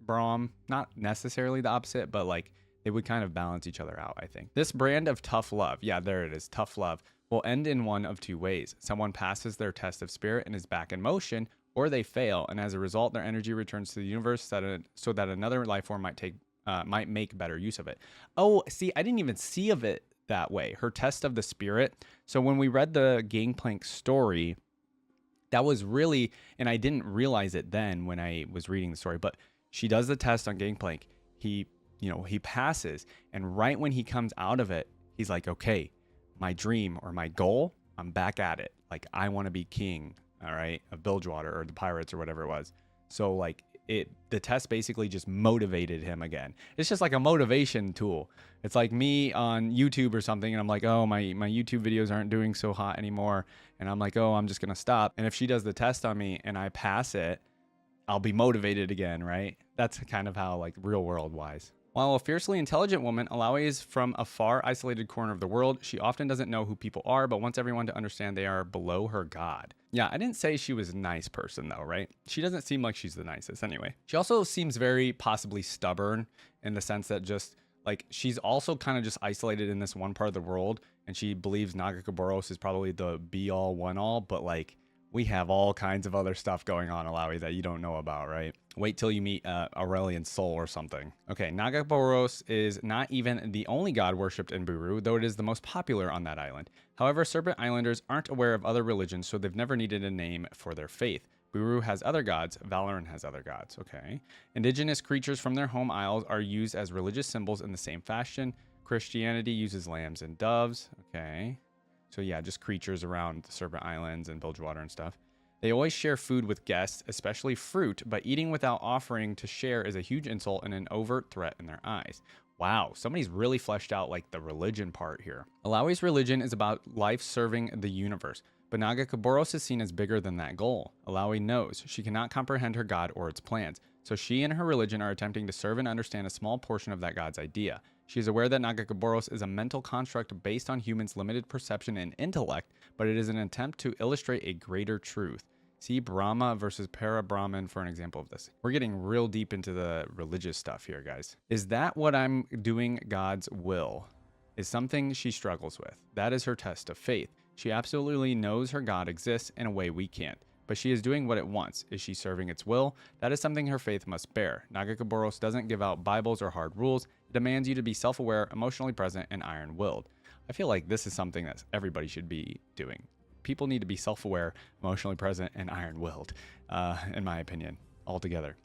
Braum. Not necessarily the opposite, but like they would kind of balance each other out, I think. This brand of tough love, yeah, there it is, tough love, will end in one of two ways. Someone passes their test of spirit and is back in motion, or they fail, and as a result, their energy returns to the universe so that another life form might make better use of it. Oh, see, I didn't even see of it that way. Her test of the spirit. So when we read the Gangplank story, that was really, and I didn't realize it then when I was reading the story, but she does the test on Gangplank. He passes, and right when he comes out of it, he's like, okay, my dream or my goal, I'm back at it. Like, I want to be king. All right, of Bilgewater or the pirates or whatever it was. So like the test basically just motivated him again. It's just like a motivation tool. It's like me on YouTube or something, and I'm like, oh, my YouTube videos aren't doing so hot anymore, and I'm like, oh, I'm just gonna stop. And if she does the test on me and I pass it, I'll be motivated again, right? That's kind of how, like, real world wise. While a fiercely intelligent woman, ILLAOI is from a far isolated corner of the world. She often doesn't know who people are, but wants everyone to understand they are below her god. Yeah, I didn't say she was a nice person though, right? She doesn't seem like she's the nicest anyway. She also seems very possibly stubborn in the sense that just like she's also kind of just isolated in this one part of the world, and she believes Nagakaboros is probably the be all one all, but like we have all kinds of other stuff going on, ILLAOI, that you don't know about, right? Wait till you meet Aurelian Soul or something. Okay, Nagakaboros is not even the only god worshipped in Buru, though it is the most popular on that island. However, Serpent Islanders aren't aware of other religions, so they've never needed a name for their faith. Buru has other gods, Valoran has other gods, okay. Indigenous creatures from their home isles are used as religious symbols in the same fashion. Christianity uses lambs and doves, okay. So yeah, just creatures around the Serpent Islands and Bilgewater and stuff. They always share food with guests, especially fruit, but eating without offering to share is a huge insult and an overt threat in their eyes. Wow, somebody's really fleshed out like the religion part here. ILLAOI's religion is about life serving the universe, but Nagakaboros is seen as bigger than that goal. ILLAOI knows she cannot comprehend her god or its plans, so she and her religion are attempting to serve and understand a small portion of that god's idea. She is aware that Nagakaboros is a mental construct based on humans' limited perception and intellect, but it is an attempt to illustrate a greater truth. See Brahma versus Para-Brahman for an example of this. We're getting real deep into the religious stuff here, guys. Is that what I'm doing God's will? Is something she struggles with. That is her test of faith. She absolutely knows her God exists in a way we can't, but she is doing what it wants. Is she serving its will? That is something her faith must bear. Nagakaboros doesn't give out Bibles or hard rules. It demands you to be self-aware, emotionally present, and iron-willed. I feel like this is something that everybody should be doing. People need to be self-aware, emotionally present, and iron-willed, in my opinion, altogether.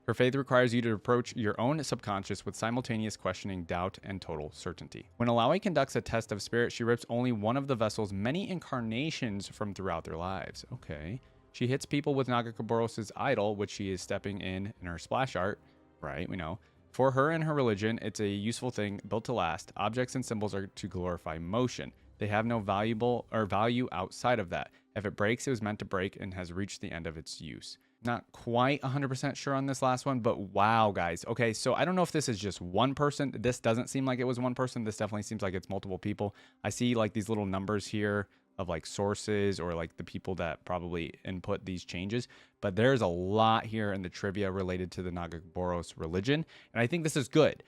Her faith requires you to approach your own subconscious with simultaneous questioning, doubt, and total certainty. When ILLAOI conducts a test of spirit, she rips only one of the vessel's many incarnations from throughout their lives. Okay. She hits people with Nagakaboros' idol, which she is stepping in her splash art, right, we know. For her and her religion, it's a useful thing built to last. Objects and symbols are to glorify motion. They have no value outside of that. If it breaks, it was meant to break and has reached the end of its use. Not quite 100% sure on this last one, but wow, guys. Okay, so I don't know if this is just one person. This doesn't seem like it was one person. This definitely seems like it's multiple people. I see like these little numbers here of like sources or like the people that probably input these changes. But there's a lot here in the trivia related to the Nagaboros religion. And I think this is good.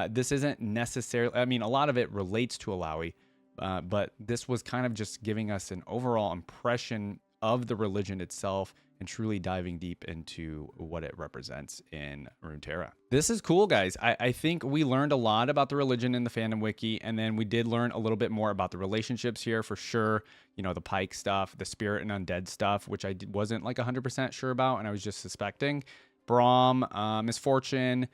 This isn't necessarily, I mean, a lot of it relates to ILLAOI, but this was kind of just giving us an overall impression of the religion itself and truly diving deep into what it represents in Runeterra. This is cool, guys. I think we learned a lot about the religion in the Fandom Wiki, and then we did learn a little bit more about the relationships here for sure. You know, the Pike stuff, the spirit and undead stuff, which I wasn't like 100% sure about, and I was just suspecting. Braum, Misfortune.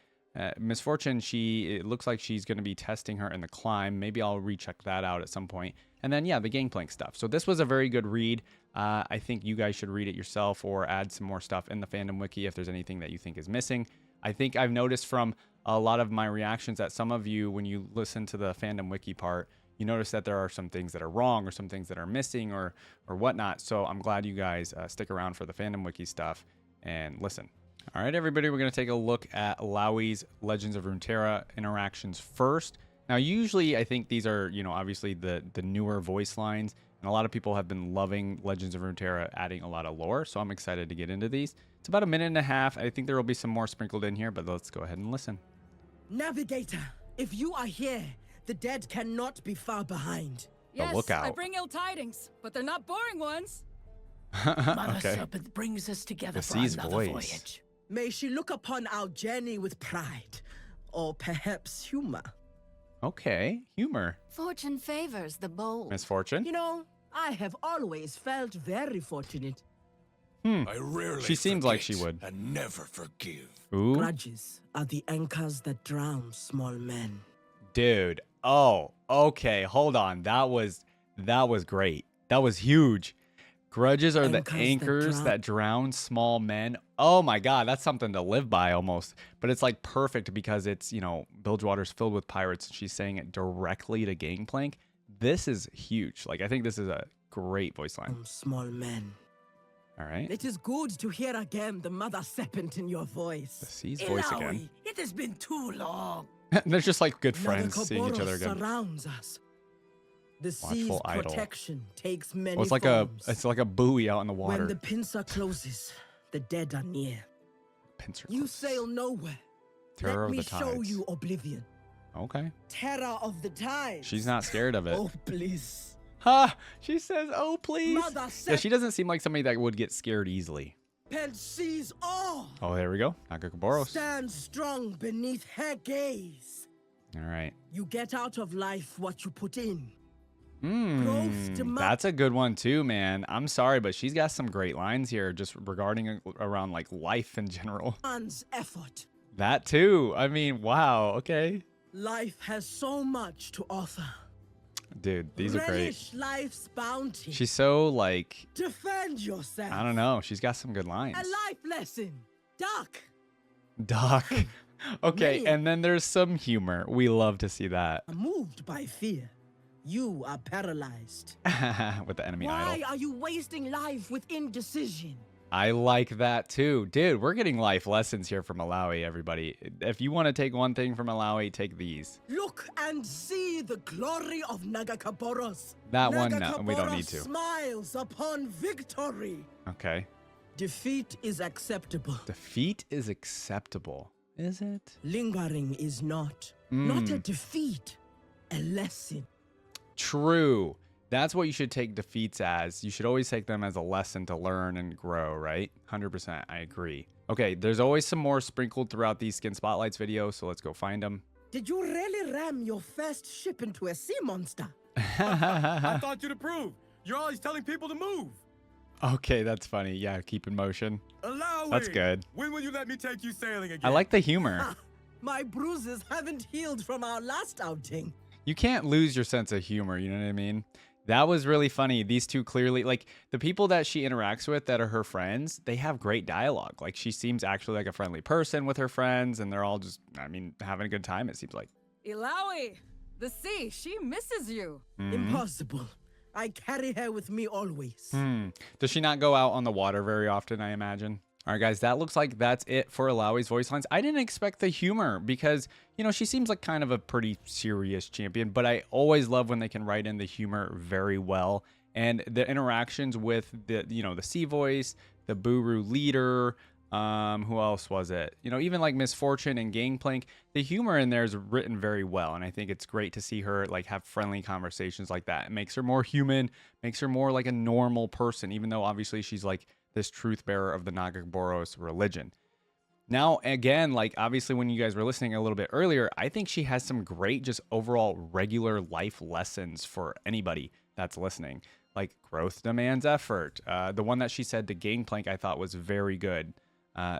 Misfortune, it looks like she's going to be testing her in the climb. Maybe I'll recheck that out at some point. And then, yeah, the Gangplank stuff. So this was a very good read. I think you guys should read it yourself or add some more stuff in the Fandom Wiki if there's anything that you think is missing. I think I've noticed from a lot of my reactions that some of you, when you listen to the Fandom Wiki part, you notice that there are some things that are wrong or some things that are missing or whatnot. So I'm glad you guys stick around for the Fandom Wiki stuff and listen. All right, everybody, we're going to take a look at ILLAOI's Legends of Runeterra interactions first. Now, usually, I think these are, you know, obviously the newer voice lines, and a lot of people have been loving Legends of Runeterra, adding a lot of lore, so I'm excited to get into these. It's about 1.5 minutes. I think there will be some more sprinkled in here, but let's go ahead and listen. Navigator, if you are here, the dead cannot be far behind. Yes, lookout. I bring ill tidings, but they're not boring ones. Mother Okay. Serpent brings us together The for sea's another voice. voyage. May she look upon our journey with pride, or perhaps humor. Okay, humor. Fortune favors the bold. Misfortune. You know, I have always felt very fortunate. I rarely She seems like she forget would. and never forgive. Ooh, Grudges are the anchors that drown small men. dude. Oh, okay. Hold on. That was great. That was huge. Grudges are the anchors that drown small men. Oh my God, that's something to live by almost. But it's like perfect because it's, you know, Bilgewater's filled with pirates and she's saying it directly to Gangplank. This is huge. Like, I think this is a great voice line. Small men. All right. It is good to hear again the Mother Serpent in your voice. The sea's voice again. It has been too long. They're just like good friends seeing each other again. Surrounds us. The sea's Watchful idol. protection takes many Well, forms. it's like a buoy out in the water. When the pincer closes, the dead are near. Pincer You closes. sail nowhere. Terror Let me of the show tides. you oblivion. Okay. Terror of the tides. She's not scared of it. Oh, please. Ha! She says, "Oh, please." Mother Yeah, she doesn't seem like somebody that would get scared easily. Serpent sees all. Oh, there we go. Nagaboros. Stand strong beneath her gaze. All right. You get out of life what you put in. Growth to That's a good one too, man. I'm sorry, but she's got some great lines here just regarding around like life in general. man's effort. That too. I mean, wow. Okay. Life has so much to offer. Dude, these are great. Relish life's bounty. She's so like, Defend yourself. I don't know. She's got some good lines. A life lesson. Duck. Doc. Okay, Many- and then there's some humor. We love to see that. Moved by fear. You are paralyzed. With the enemy Why idol. are you wasting life with indecision? I like that too. Dude, we're getting life lessons here from ILLAOI, everybody. If you want to take one thing from ILLAOI, take these. Look and see the glory of Nagakaboros. That one, no, we don't need to. Smiles upon victory. Okay. Defeat is acceptable. Defeat is acceptable. Is it? Lingering is not. Not a defeat, a lesson. True. That's what you should take defeats as. You should always take them as a lesson to learn and grow, right? 100%. I agree. Okay, there's always some more sprinkled throughout these Skin Spotlights videos, so let's go find them. Did you really ram your first ship into a sea monster? I thought you'd approve. You're always telling people to move. Okay, that's funny. Yeah, keep in motion. ILLAOI. That's good. When will you let me take you sailing again? I like the humor. My bruises haven't healed from our last outing. You can't lose your sense of humor, you know what I mean? That was really funny. These two clearly, like the people that she interacts with that are her friends, they have great dialogue. Like she seems actually like a friendly person with her friends, and they're all just, I mean, having a good time, it seems like. ILLAOI, the sea, she misses you. Impossible. I carry her with me always. Does she not go out on the water very often, I imagine? All right, guys, that looks like that's it for ILLAOI's voice lines. I didn't expect the humor because, you know, she seems like kind of a pretty serious champion, but I always love when they can write in the humor very well. And the interactions with the, you know, the sea voice, the Buru leader, who else was it? You know, even like Misfortune and Gangplank, the humor in there is written very well. And I think it's great to see her like have friendly conversations like that. It makes her more human, makes her more like a normal person, even though obviously she's like this truth bearer of the Nagaboros religion. Now, again, like obviously when you guys were listening a little bit earlier, I think she has some great just overall regular life lessons for anybody that's listening. Like growth demands effort. The one that she said to Gangplank I thought was very good.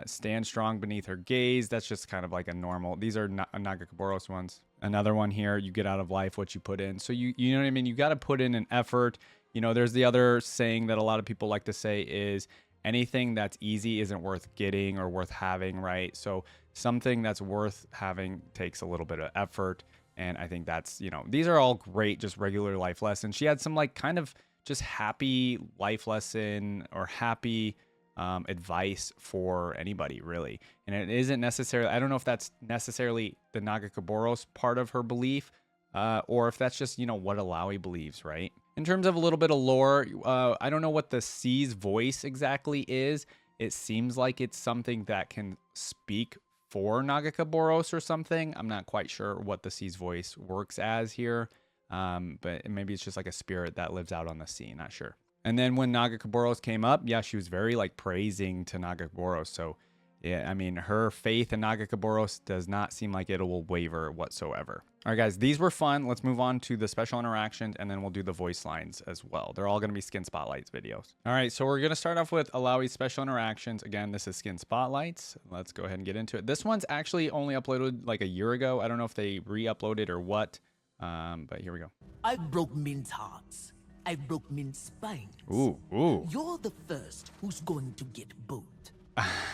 Stand strong beneath her gaze. That's just kind of like a normal. These are Nagaboros ones. Another one here, you get out of life what you put in. So you know what I mean? You got to put in an effort. You know, there's the other saying that a lot of people like to say is anything that's easy isn't worth getting or worth having, right? So something that's worth having takes a little bit of effort. And I think that's, you know, these are all great, just regular life lessons. She had some like kind of just happy life lesson or happy advice for anybody, really. And it isn't necessarily, I don't know if that's necessarily the Nagaboros part of her belief or if that's just, you know, what ILLAOI believes, right? In terms of a little bit of lore, I don't know what the Sea's voice exactly is. It seems like it's something that can speak for Nagaboros or something. I'm not quite sure what the Sea's voice works as here, but maybe it's just like a spirit that lives out on the sea. Not sure. And then when Nagaboros came up, yeah, she was very like praising to Nagaboros. So yeah, I mean, her faith in Nagaboros does not seem like it will waver whatsoever. All right, guys, these were fun. Let's move on to the special interactions, and then we'll do the voice lines as well. They're all going to be Skin Spotlights videos. All right, so we're going to start off with ILLAOI's special interactions. Again, this is Skin Spotlights. Let's go ahead and get into it. This one's actually only uploaded like a year ago. I don't know if they re-uploaded or what, but here we go. I broke Min's hearts. I broke Min's spines. Ooh, ooh. You're the first who's going to get both.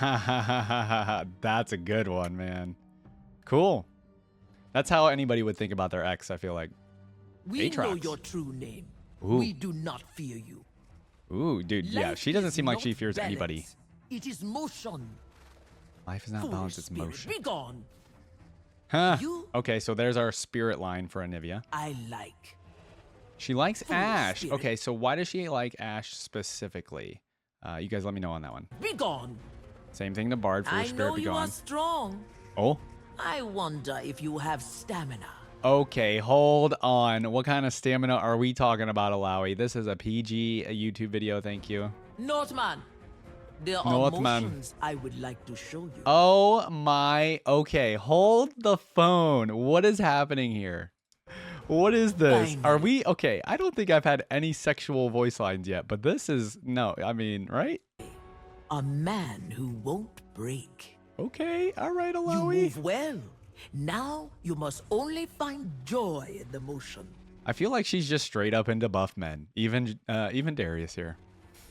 That's a good one, man. Cool. That's how anybody would think about their ex, I feel like. We Aatrox. know your true name. Ooh. We do not fear you. Ooh, dude, yeah, Life she doesn't is seem like not she fears balance. anybody. It is motion. Life is not Foolish balance, it's spirit, motion. be gone. Huh. You- Okay, so there's our spirit line for Anivia. I like. She likes Foolish Ash. spirit. Okay, so why does she like Ash specifically? You guys let me know on that one. Be gone. Same thing to Bard, I Foolish Spirit, know be you are gone. strong. Oh, I wonder if you have stamina. okay, hold on. What kind of stamina are we talking about, ILLAOI? This is a PG YouTube video, thank you. Northman. There are Northman. motions I would like to show you. Oh my, okay, hold the phone. What is happening here? What is this? Finally. Are we, okay, I don't think I've had any sexual voice lines yet, but this is, no, I mean, right? A man who won't break. Okay, all right, You ILLAOI. move well. Now you must only find joy in the motion. I feel like she's just straight up into buff men. Even Darius here.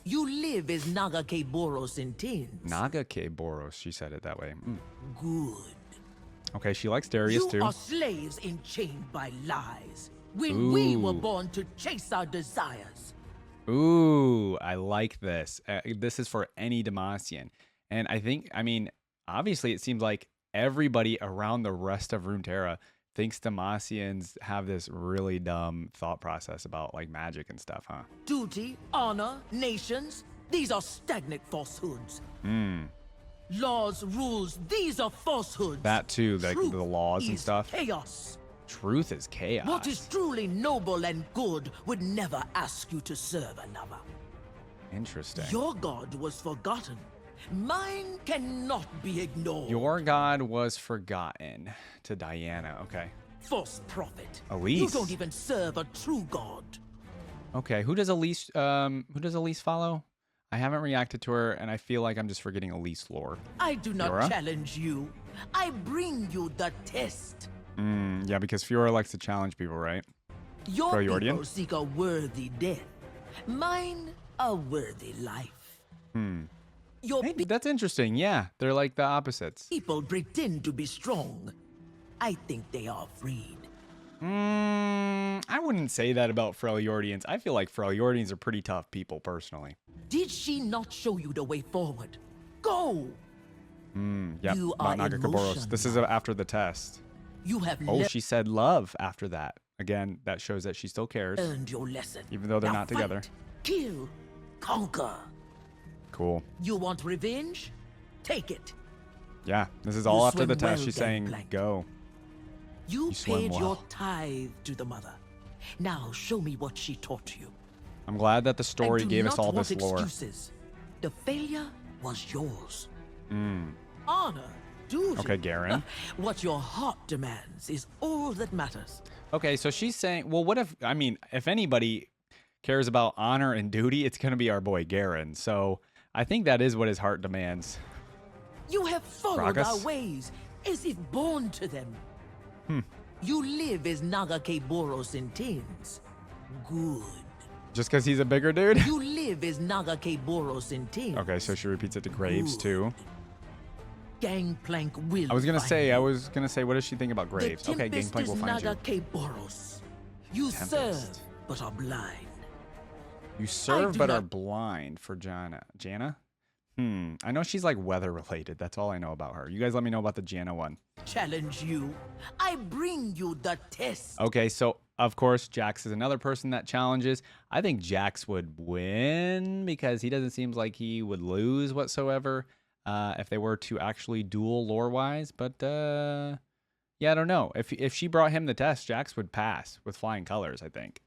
You live as Nagaboros intends. Nagaboros, she said it that way. Good. Okay, she likes Darius You too. are slaves enchained by lies. When we were Ooh. born to chase our desires. Ooh, I like this. This is for any Demacian. And I think, I mean, obviously it seems like everybody around the rest of Runeterra thinks Demacians have this really dumb thought process about like magic and stuff, huh? Duty, honor, nations, these are stagnant falsehoods. Laws, rules, these are falsehoods. That too, like Truth the laws and is stuff. Chaos. Truth is chaos. What is truly noble and good would never ask you to serve another. Interesting. Your God was forgotten. Mine cannot be ignored. Your god was forgotten to Diana. Okay. false prophet. Elise. You don't even serve a true God. Okay, who does Elise follow? I haven't reacted to her, and I feel like I'm just forgetting Elise lore. I do not Fiora? challenge you. I bring you the test. Yeah, because Fiora likes to challenge people, right? Your Freljordian? people seek a worthy death. Mine, a worthy life. Your Hey, that's interesting. Yeah, they're like the opposites. people pretend to be strong. I think they are afraid. I wouldn't say that about Freljordians. I feel like Freljordians are pretty tough people, personally. Did she not show you the way forward? Go! Yep, You about are Naga Kaboros. This is emotional. after the test. You have Oh, she said love after that. Again, that shows that she still cares, learned your lesson. even though they're Now not together. fight, kill, conquer. Cool. You want revenge? Take it. Yeah, this is all after the swim test. well, She's saying, Gangplank. go. You swim paid well. your tithe to the mother. Now show me what she taught you. I'm glad that the story And do gave us not all want this lore. excuses. The failure was yours. Honor, duty. Okay, Garen. What your heart demands is all that matters. Okay, so she's saying, well, what if, I mean, if anybody cares about honor and duty, it's going to be our boy Garen. So I think that is what his heart demands. You have followed Gragas? our ways as if born to them. You live as Naga Boros intends. Good. Just because he's a bigger dude? You live as Naga Boros intends. Okay, so she repeats it to Graves, too. Gangplank will I was going to find say, you. what does she think about Graves? The Okay, Tempest Gangplank is will find Naga you. Boros. You Tempest. serve, but are blind. You serve do but are not- blind for Janna. Janna? I know she's like weather related. That's all I know about her. You guys let me know about the Janna one. Challenge you. I bring you the test. Okay, so of course, Jax is another person that challenges. I think Jax would win because he doesn't seem like he would lose whatsoever if they were to actually duel lore-wise. But yeah, I don't know. If she brought him the test, Jax would pass with flying colors, I think.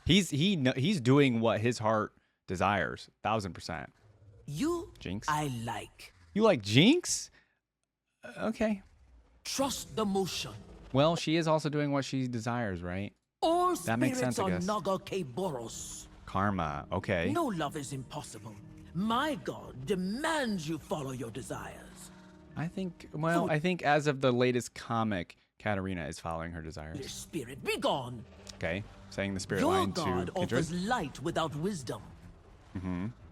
He's doing what his heart desires, 1000%. You, Jinx? I like. You like Jinx? Okay. Trust the motion. Well, she is also doing what she desires, right? All That makes spirits sense, I are guess. Naga Boros. Karma. Okay. No love is impossible. My God demands you follow your desires. I think, well, I think as of the latest comic, Katarina is following her Your desires. spirit, be gone. Okay. Saying the spirit Your line God to Kindred. offers light without wisdom.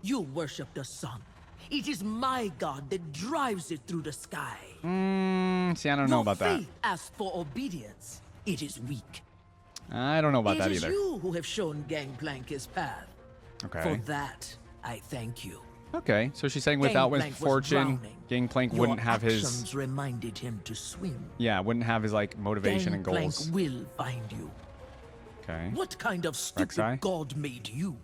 You worship the sun. It is my God that drives it through the sky. See, I don't know Your about that. faith asks for obedience. It is weak. I don't know about It that is either. you who have shown Gangplank his path. For Okay. that, I thank you. Okay. So she's saying without Gangplank was misfortune, drowning. Gangplank Your wouldn't have his, actions reminded him to swim. yeah, wouldn't have his like motivation and Gangplank goals. will find you. Okay. What kind of stupid Rek'Sai? god made you?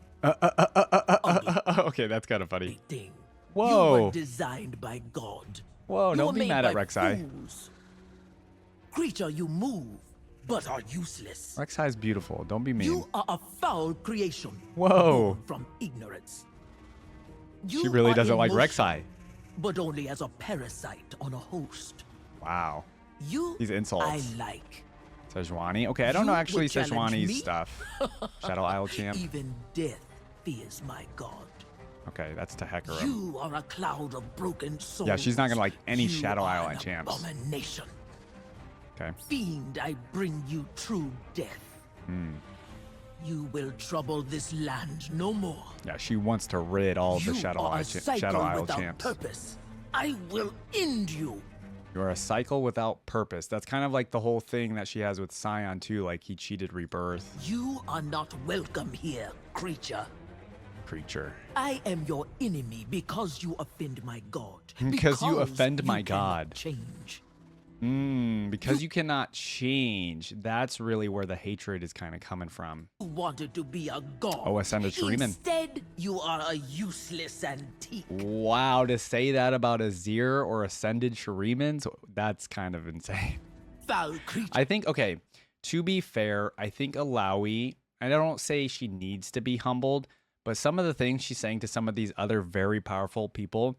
Okay, that's kind of funny. Thing. Whoa. You were designed by God. Whoa, You don't were be made mad at by Rek'Sai. fools. Creature, you move, but are useless. Rek'Sai's beautiful. Don't be mean. You are a foul creation. Whoa. Born from ignorance. She You really are doesn't like emotional, Rek'Sai. but only as a parasite on a host. Wow. You, These insults. I like. Sejuani. Okay, I don't know You actually would challenge Sejuani's me? stuff. Shadow Isle champ. Even death fears my God. Okay, that's to Hecarim. You are a cloud of broken souls. Yeah, she's not gonna like any You Shadow are Isle an champs. Abomination. Okay. Fiend, I bring you true death. You will trouble this land no more. Yeah, she wants to rid all of the You Shadow are Isle, a cycle Shadow Isle without champs. purpose. I will end you. You're a cycle without purpose. That's kind of like the whole thing that she has with Scion too, like he cheated rebirth. You are not welcome here, creature. Creature. I am your enemy because you offend my God. Because you offend my you cannot God. Change. Because you cannot change. That's really where the hatred is kind of coming from. You wanted to be a god. Oh, Ascended Shuriman. Instead, you are a useless antique. Wow, to say that about Azir or Ascended Shurimans, that's kind of insane. Foul creature. I think, okay, to be fair, I think ILLAOI, I don't say she needs to be humbled, but some of the things she's saying to some of these other very powerful people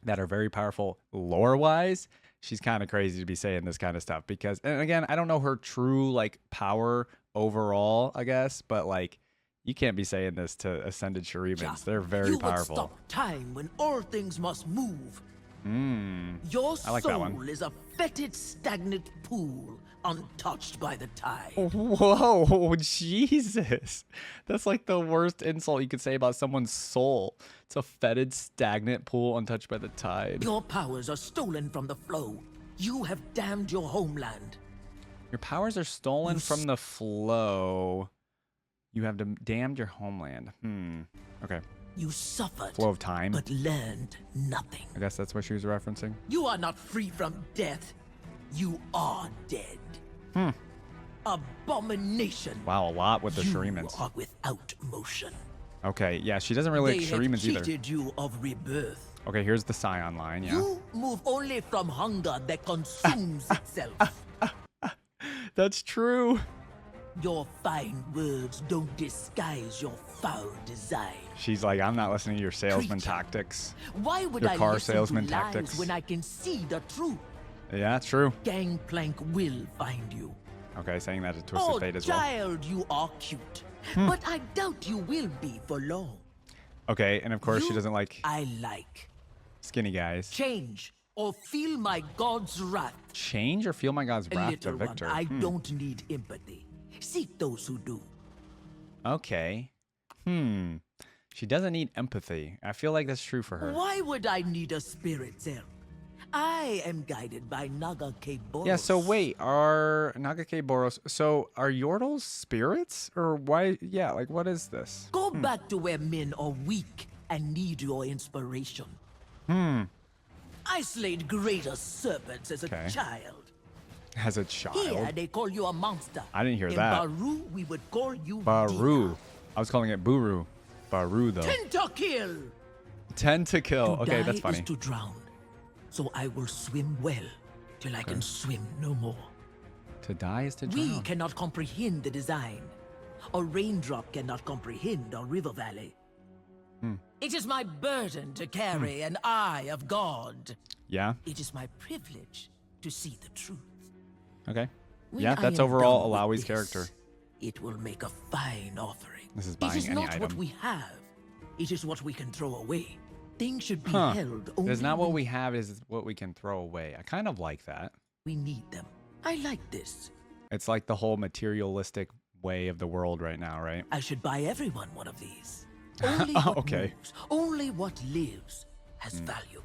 that are very powerful lore-wise, she's kind of crazy to be saying this kind of stuff because, and again, I don't know her true like power overall, I guess, but like you can't be saying this to Ascended Shurimans. They're very you powerful. Would stop time when all things must move. Your I like that one. soul is a fetid, stagnant pool, untouched by the tide. Whoa, Jesus. That's like the worst insult you could say about someone's soul. It's a fetid, stagnant pool untouched by the tide. Your powers are stolen from the flow. You have damned your homeland. Your powers are stolen from the flow. You have damned your homeland. Okay. You suffered, Flow of time. but learned nothing. I guess that's what she was referencing. You are not free from death. You are dead. Abomination. Wow, a lot with the You Shirimans. are without motion. Okay, yeah, she doesn't really They like have Shirimans either. cheated you of rebirth. Okay, here's the Scion line, yeah. You move only from hunger that consumes itself. That's true. Your fine words don't disguise your foul design. She's like, I'm not listening to your salesman Creature. tactics. Why would Your I car listen salesman to lies tactics. when I can see the truth? Yeah, it's true. Gangplank will find you. Okay, saying that to Twisted Oh, Fate as well. child, you are cute. But I doubt you will be for long. Okay, and of course she You doesn't like I like. skinny guys. Change or feel my God's wrath. Change or feel my God's wrath to Little one, Victor? I don't need empathy. Seek those who do. Okay. She doesn't need empathy. I feel like that's true for her. Why would I need a spirit's help? I am guided by Naga Boros. Yeah, so wait, are Nagake Boros, so are Yordles spirits? Or why, yeah, like what is this? Go back to where men are weak and need your inspiration. I slayed greater serpents as a Okay. child. As a Here child? they call you a monster. I didn't hear In that. Baru, we would call you Baru. Dina. I was calling it Buru. Baru though. Tentakill. Tend to kill. To Okay, die that's funny. is to drown. So I will swim well till I can swim no more. To die is to We drown. cannot comprehend the design. A raindrop cannot comprehend a river valley. It is my burden to carry an eye of God. Yeah. It is my privilege to see the truth. Okay. When Yeah, I that's am overall done with Illaoi's this, character. It will make a fine offering. This is It buying is any not what item. we have. It is what we can throw away. Things should be Huh. held only It's not what when we have, is what we can throw away. I kind of like that. we need them. I like this. It's like the whole materialistic way of the world right now, right? I should buy everyone one of these. Only Oh, what okay. moves, only what lives has value.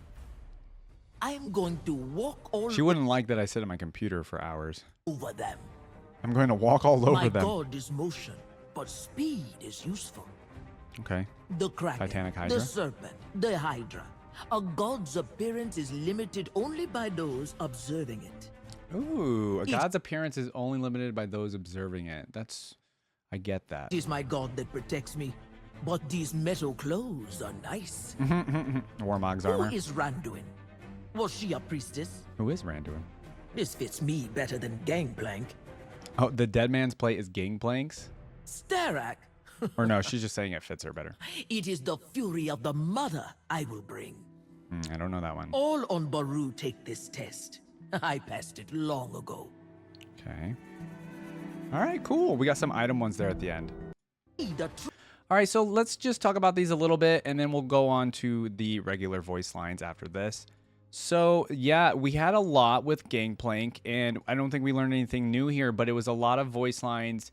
I am going to walk all She wouldn't like that I sit at my computer for hours. over them. I'm going to walk all over My them. God is motion, but speed is useful. Okay. The Kraken, Titanic Hydra? the Serpent, the Hydra. A god's appearance is limited only by those observing it. Ooh, a It- god's appearance is only limited by those observing it. I get that. It is my God that protects me, but these metal clothes are nice. Warmog's Who armor. is Randuin? Was she a priestess? Who is Randuin? This fits me better than Gangplank. Oh, the dead man's plate is Gangplank's? Starak, Or no, she's just saying it fits her better. it is the fury of the mother I will bring. I don't know that one. All on Baru take this test. I passed it long ago. Okay. All right, cool. We got some item ones there at the end. The tr- All right, so let's just talk about these a little bit, and then we'll go on to the regular voice lines after this. So, yeah, we had a lot with Gangplank, and I don't think we learned anything new here, but it was a lot of voice lines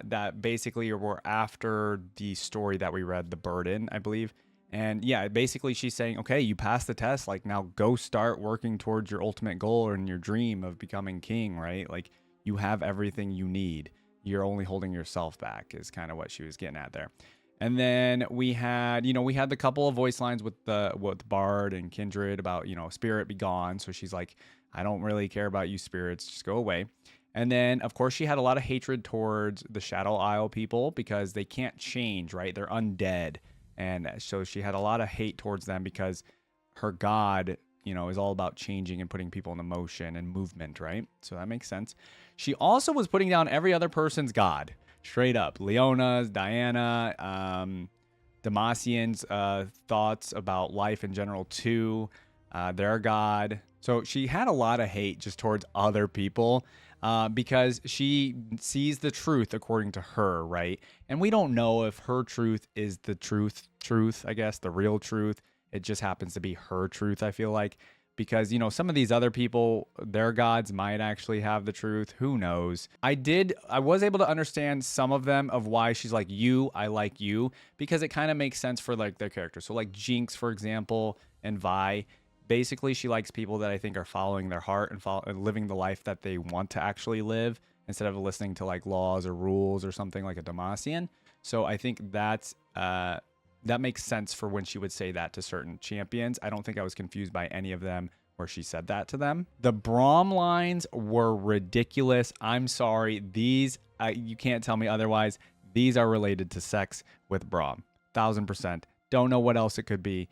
that basically were after the story that we read, The Burden, I believe. And yeah, basically she's saying, okay, you passed the test, like now go start working towards your ultimate goal and your dream of becoming king, right? Like you have everything you need. You're only holding yourself back is kind of what she was getting at there. And then we had the couple of voice lines with Bard and Kindred about, spirit be gone. So she's like, I don't really care about you spirits, just go away. And then, of course, she had a lot of hatred towards the Shadow Isle people because they can't change, right? They're undead. And so she had a lot of hate towards them because her god, is all about changing and putting people into motion and movement, right? So that makes sense. She also was putting down every other person's god, straight up. Leona's, Diana, Demacian's thoughts about life in general too, their god. So she had a lot of hate just towards other people. Because she sees the truth according to her, right? And we don't know if her truth is the truth, I guess, the real truth. It just happens to be her truth, I feel like. Because, you know, some of these other people, their gods might actually have the truth. Who knows? I was able to understand some of them of why she's like, you, I like you, because it kind of makes sense for like their character. So like Jinx, for example, and Vi, basically she likes people that I think are following their heart and living the life that they want to actually live instead of listening to like laws or rules or something like a Demacian. So I think that makes sense for when she would say that to certain champions. I don't think I was confused by any of them where she said that to them. The Braum lines were ridiculous. I'm sorry. These, you can't tell me otherwise. These are related to sex with Braum. 1000%. Don't know what else it could be.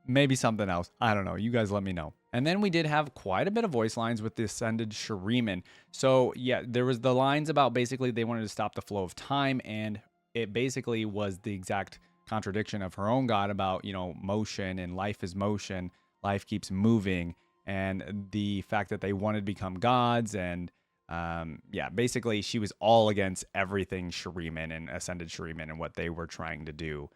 Maybe something else. I don't know. You guys let me know. And then we did have quite a bit of voice lines with the Ascended Shuriman. So yeah, there was the lines about basically they wanted to stop the flow of time, and it basically was the exact contradiction of her own god about, you know, motion and life is motion, life keeps moving, and the fact that they wanted to become gods. And yeah, basically she was all against everything Shuriman and Ascended Shuriman and what they were trying to do.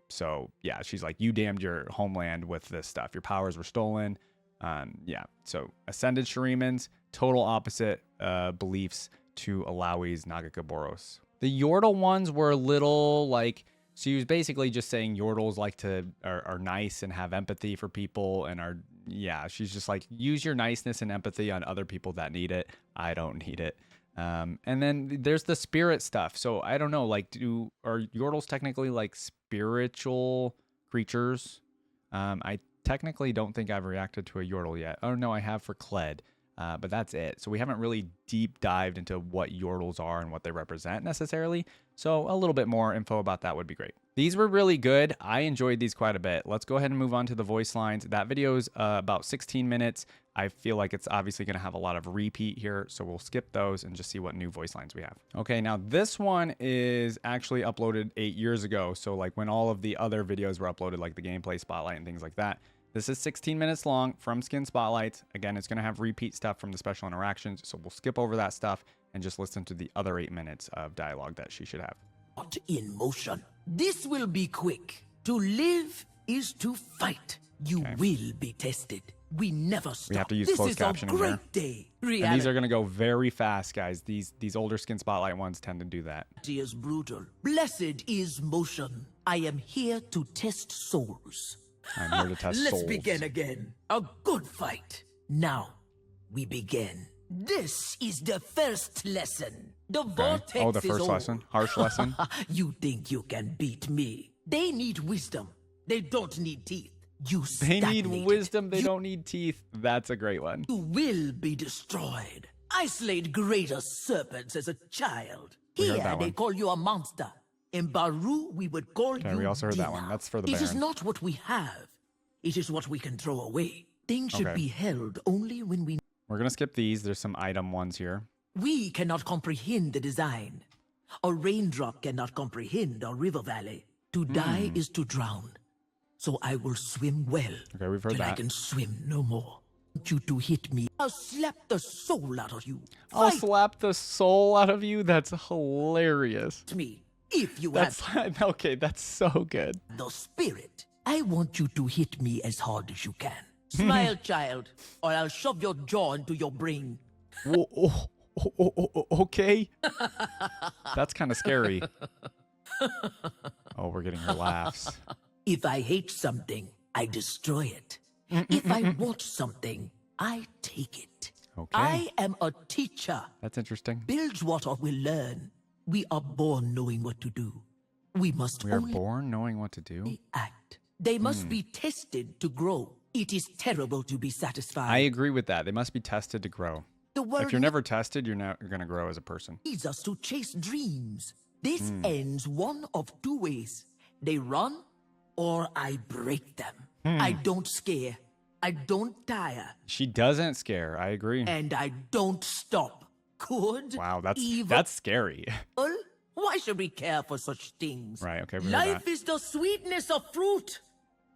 So yeah, she's like, you damned your homeland with this stuff. Your powers were stolen. Yeah, so Ascended Shurimans, total opposite beliefs to ILLAOI's Nagakaboros. The Yordle ones were a little like, she was basically just saying Yordles are nice and have empathy for people and are, yeah, she's just like, use your niceness and empathy on other people that need it. I don't need it. And then there's the spirit stuff. So I don't know, like, are Yordles technically like spiritual creatures? I technically don't think I've reacted to a Yordle yet. Oh no, I have for Kled. But that's it. So we haven't really deep dived into what Yordles are and what they represent necessarily. So a little bit more info about that would be great. These were really good. I enjoyed these quite a bit. Let's go ahead and move on to the voice lines. That video is about 16 minutes. I feel like it's obviously going to have a lot of repeat here. So we'll skip those and just see what new voice lines we have. Okay, now this one is actually uploaded 8 years ago. So like when all of the other videos were uploaded, like the gameplay spotlight and things like that. This is 16 minutes long from Skin Spotlights. Again, it's going to have repeat stuff from the special interactions, so we'll skip over that stuff and just listen to the other 8 minutes of dialogue that she should have. Not in motion. This will be quick. To live is to fight. You will be tested. We never stop. We have to use closed captioning here. Great day. And these are going to go very fast, guys. These older Skin Spotlight ones tend to do that. Is brutal. Blessed is motion. I am here to test souls. I'm here to test souls. Let's begin again. A good fight. Now, we begin. This is the first lesson. The vortex oh, the is first lesson? Harsh lesson? You think you can beat me? They need wisdom. They don't need teeth. They need wisdom. They don't need teeth. That's a great one. You will be destroyed. I slayed greater serpents as a child. Here, they call you a monster. In Baru, we would call you we also heard Dina. that one. That's for the It Baron. is not what we have. It is what we can throw away. Things should be held only when we... We're going to skip these. There's some item ones here. We cannot comprehend the design. A raindrop cannot comprehend a river valley. To die is to drown. So I will swim well. Okay, we've heard till that. I can swim no more. I want you to hit me. I'll slap the soul out of you. I'll Fight slap the soul out of you? That's hilarious. me. If you That's have okay. That's so good. the spirit, I want you to hit me as hard as you can. Smile, child, or I'll shove your jaw into your brain. Okay. That's kind of scary. Oh, we're getting her laughs. If I hate something, I destroy it. If I want something, I take it. Okay. I am a teacher. That's interesting. Bilgewater will learn. We are born knowing what to do. We must We are only born knowing what to do. act. They must be tested to grow. It is terrible to be satisfied. I agree with that. They must be tested to grow. The world If you're never tested, you're going to grow as a person. needs us to chase dreams. This ends one of two ways. They run, or I break them. I don't scare. I don't tire. She doesn't scare. I agree. And I don't stop. Good, Wow, evil, that's scary. Why should we care for such things? Right, okay, we heard Life that. is the sweetness of fruit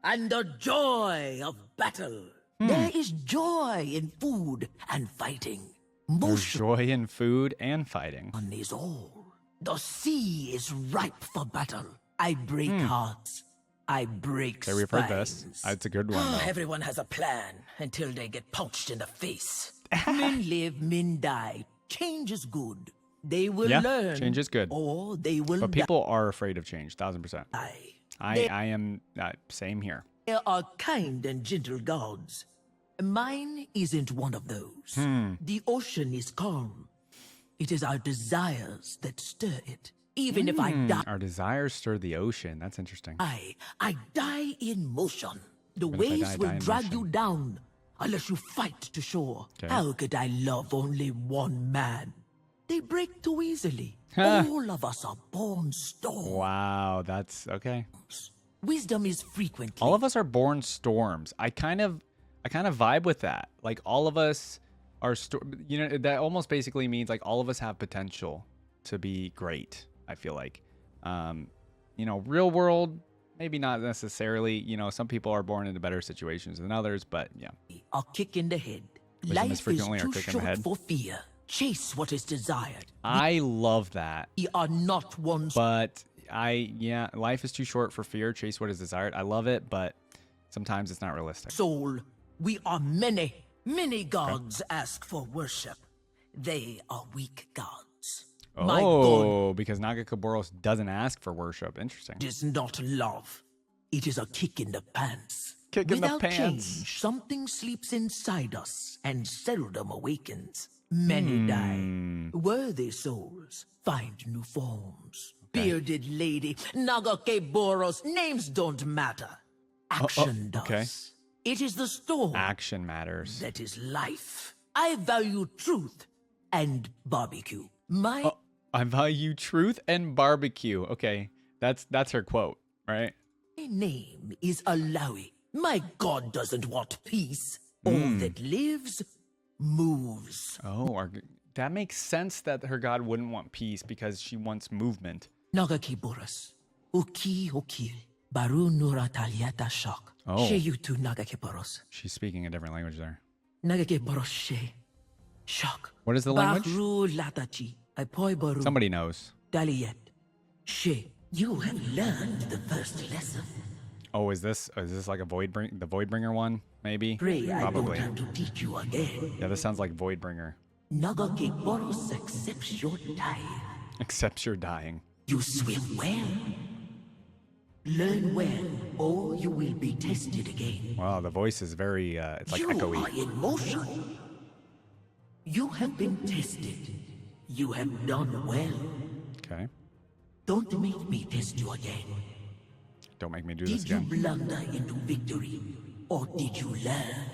and the joy of battle. There is joy in food and fighting. There's Motion joy in food and fighting. is all. The sea is ripe for battle. I break hearts. I break Okay, we've heard this. spines. It's a good one, though. Everyone has a plan until they get punched in the face. Men live, men die. Change is good. They will Yeah, learn. change is good. Or they will But people are afraid of change, 1000%. die. I am same here. There are kind and gentle gods. Mine isn't one of those. The ocean is calm. It is our desires that stir it. Even if I die, Our desires stir the ocean. That's interesting. I die in motion. The Even if I waves die will in drag motion. you down unless you fight to shore. Okay. How could I love only one man? They break too easily. Huh. All of us are born storms. Wow, that's okay. Wisdom is frequently All of us are born storms. I kind of vibe with that. Like all of us are that almost basically means like all of us have potential to be great, I feel like. Real world maybe not necessarily, some people are born into better situations than others, but yeah. a kick in the head. Wisdom is Life is frequently our too kick in the short head. for fear. Chase what is desired. I love that. We are not one But life is too short for fear. Chase what is desired. I love it, but sometimes it's not realistic. soul. We are many. Many gods ask for worship. They are weak gods. My God Because Nagakaboros doesn't ask for worship. Interesting. is not love. It is a kick in the pants. Kick in the Without pants. change, something sleeps inside us and seldom awakens. Many die. Worthy souls find new forms. Bearded lady, Nagakeboros, names don't matter. Action does. okay. It is the storm Action matters. that is life. I value truth and barbecue. I value truth and barbecue. Okay, that's her quote, right? My name is ILLAOI. My God doesn't want peace. All that lives moves. Oh, that makes sense that her god wouldn't want peace because she wants movement. Nagakiboros. Uki ukil. Baru nurataliata shock. Oh. She you to Nagakiboros. She's speaking a different language there. Nagakiboros she. Shock. What is the language? Baru latachi. Apoi baru. Somebody knows. Daliet. She. You have learned the first lesson. Oh, is this like the Voidbringer one? Maybe. Pray Probably. I don't have to teach you again. Yeah, this sounds like Voidbringer. Nagakiboros accepts your time. Except you're dying. You swim well. Learn well, or you will be tested again. Wow, the voice is very it's like you echoey. are in motion. You have been tested. You have done well. Okay. Don't make me test you again. Don't make me do this Did you again. blunder into victory, or did you learn?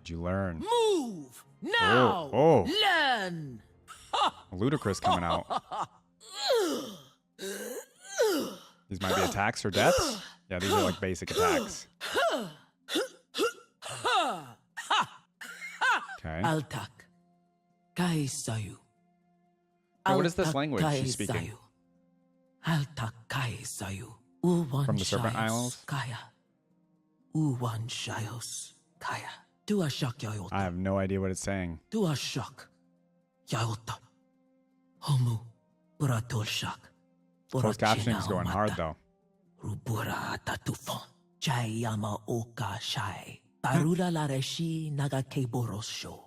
Did you learn? Move now. Oh. Learn. Ludicrous coming out. These might be attacks or deaths. Yeah, these are like basic attacks. Okay. Altak. Kai sayu. Okay, what is this Altak language kai she's speaking? sayu. Altak kai sayu. Uwan From the Serpent shayos Isles? Kaya. Uwan shayos kaya. Tua shak yayota. I have no idea what it's saying. Tua shak yayota. Homu buratol shak. Closed captioning is going hard though. Rubura tatufon. Chayama oka shai. Parula lareshi nagakeboros show.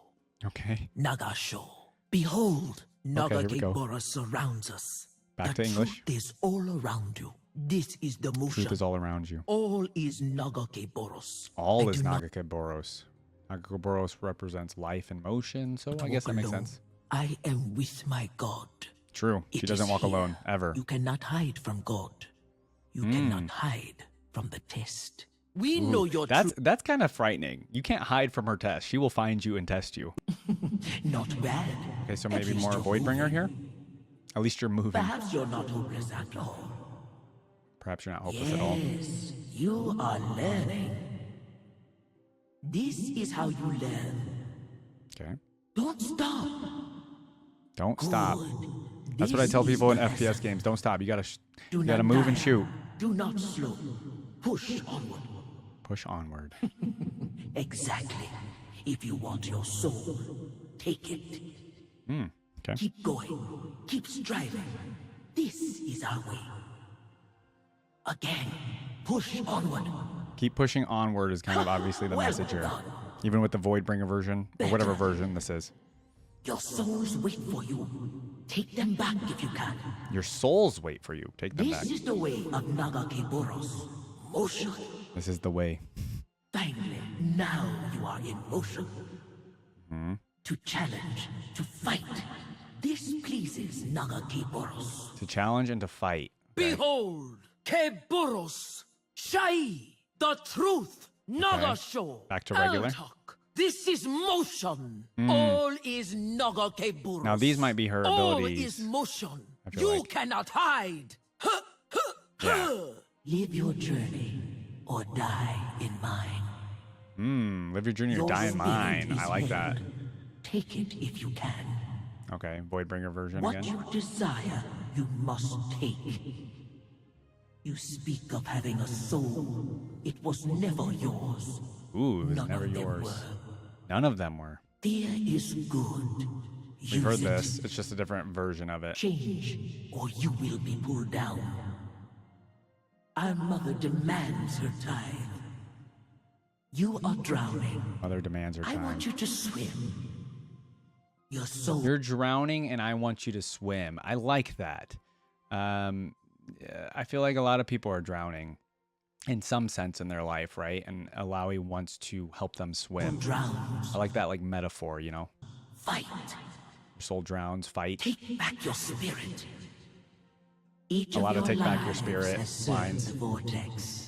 Okay. Naga show. Behold, Okay, here we go. Nagakeboros surrounds us. Back The to English. truth is all around you. This is the motion. Truth is all around you. All is Nagakeboros. All I is do not Nagakaboros. Nagakaboros represents life and motion, so I guess that walk makes alone. sense. I am with my God. True. She It doesn't is walk here. alone ever. You cannot hide from God. You cannot hide from the test. We know your truth. That's kind of frightening. You can't hide from her test. She will find you and test you. Not bad. Okay, so At maybe least more you're Voidbringer moving. here? At least you're moving. Perhaps you're not hopeless after all. Perhaps you're not hopeless at all. Yes, you are learning. This is how you learn. Okay. Don't stop. Don't stop. Good. That's what I This tell is people in the lesson. FPS games. Don't stop. You gotta Do you gotta not move and die. shoot. Do not slow. Push onward. Push onward. Exactly. If you want your soul, take it. Okay. Keep going. Keep striving. This is our way. Again, push onward. Keep pushing onward is kind of obviously the Well message here. done. Even with the Voidbringer version, or whatever version this is. Your souls wait for you. Take them back if you can. Your souls wait for you. Take them This back. is the way of Nagakiboros. Motion. This is the way. Finally, now you are in motion. To challenge, to fight. This pleases Nagakiboros. To challenge and to fight. Okay. Behold, Keburos, Shai, the truth, Naga show. Back to regular. Eltok. This is motion. All is Naga Keburos. Now these might be her All abilities. is motion. I feel You like. cannot hide. Yeah. Live your journey or die in mine. Live your journey or Your die in spirit mine. is I like that. held. Take it if you can. Okay, Voidbringer version What again. you desire, you must take. You speak of having a soul. It was never yours. Ooh, it was None never of them yours. were. None of them were. Fear is good. We've heard Use it. this. It's just a different version of it. Change, or you will be pulled down. Our mother demands her tithe. You are drowning. Mother demands her I time. want you to swim. Your soul. You're drowning and I want you to swim. I like that. I feel like a lot of people are drowning in some sense in their life, right? And ILLAOI wants to help them swim. drowns. I like that like metaphor, you know? Fight. Your soul drowns, fight. Take back your spirit. Each A lot of your take back your lives spirit has served lines. the vortex.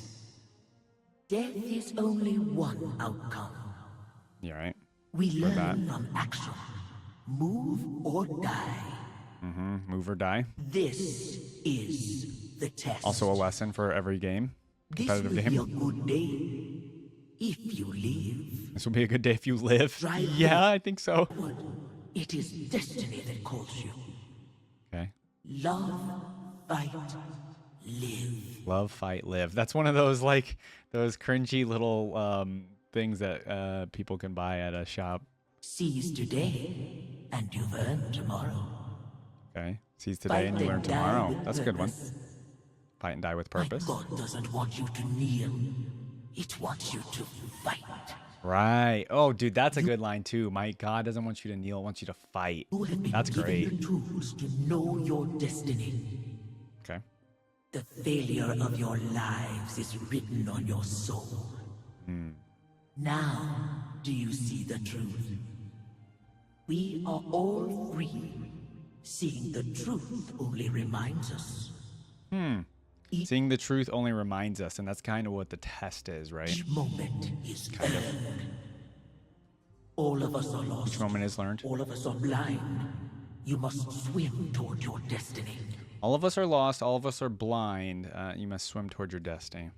Death is only one outcome. Yeah, right? We Heard learn that. from action. Move or die. Move or die. This is the test. Also a lesson for every game. this Competitive will be a game. good day if you live. This will be a good day if you live. Drive Yeah, I think so. forward. It is destiny that calls you. Okay. Love, fight, live. Love, fight, live. That's one of those like those cringy little things that people can buy at a shop. Seize today, and you've earned tomorrow. Okay. Seize today and you learn tomorrow. That's a good one. Fight and die with purpose. My God doesn't want you to kneel. It wants you to fight. Right. Oh, dude, that's a good line too. My God doesn't want you to kneel, wants you to fight. You have been That's given great. the tools to know your destiny. Okay. The failure of your lives is written on your soul. Now, do you see the truth? We are all free. Seeing the truth only reminds us. Seeing the truth only reminds us, and that's kind of what the test is, right? Each moment is earned. All of us are lost. Each moment is learned. All of us are blind. You must swim toward your destiny. All of us are lost. All of us are blind. You must swim toward your destiny.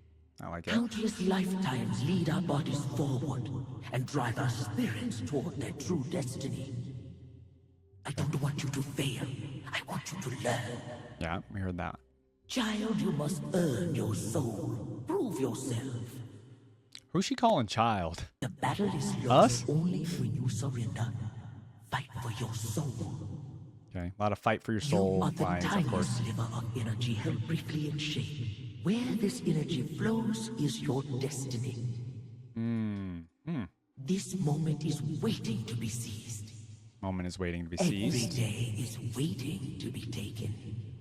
I like it. Countless lifetimes lead our bodies forward and drive our spirits toward their true destiny. I don't want you to fail. I want you to learn. Yeah, we heard that. Child, you must earn your soul. Prove yourself. Who's she calling child? The battle is Us? lost only when you surrender. Fight for your soul. Okay. A lot of fight for your You soul are the lines, of tiny course. sliver of energy held briefly in shape. Where this energy flows is your destiny. This moment is waiting to be seized. Moment is waiting to be Every seized. day is waiting to be taken.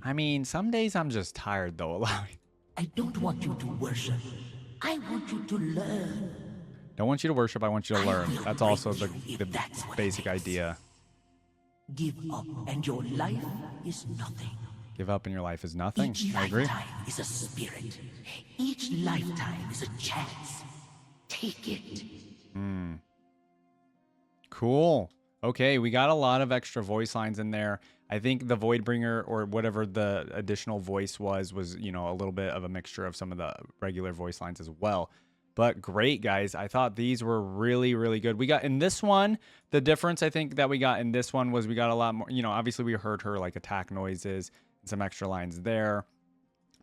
I mean, some days I'm just tired though. ILLAOI. I don't want you to worship. I want you to learn. Don't want you to worship. I want you to learn. will That's also the, break you the if that's what it basic takes. idea. Give up, and your life is nothing. Give up and your life is nothing. Each I agree. lifetime is a spirit. Each lifetime is a chance. Take it. Cool. Okay, we got a lot of extra voice lines in there. I think the Voidbringer or whatever the additional voice was, you know, a little bit of a mixture of some of the regular voice lines as well. But great, guys. I thought these were really, really good. We got in this one, the difference I think that we got in this one was we got a lot more, you know, obviously we heard her like attack noises and some extra lines there.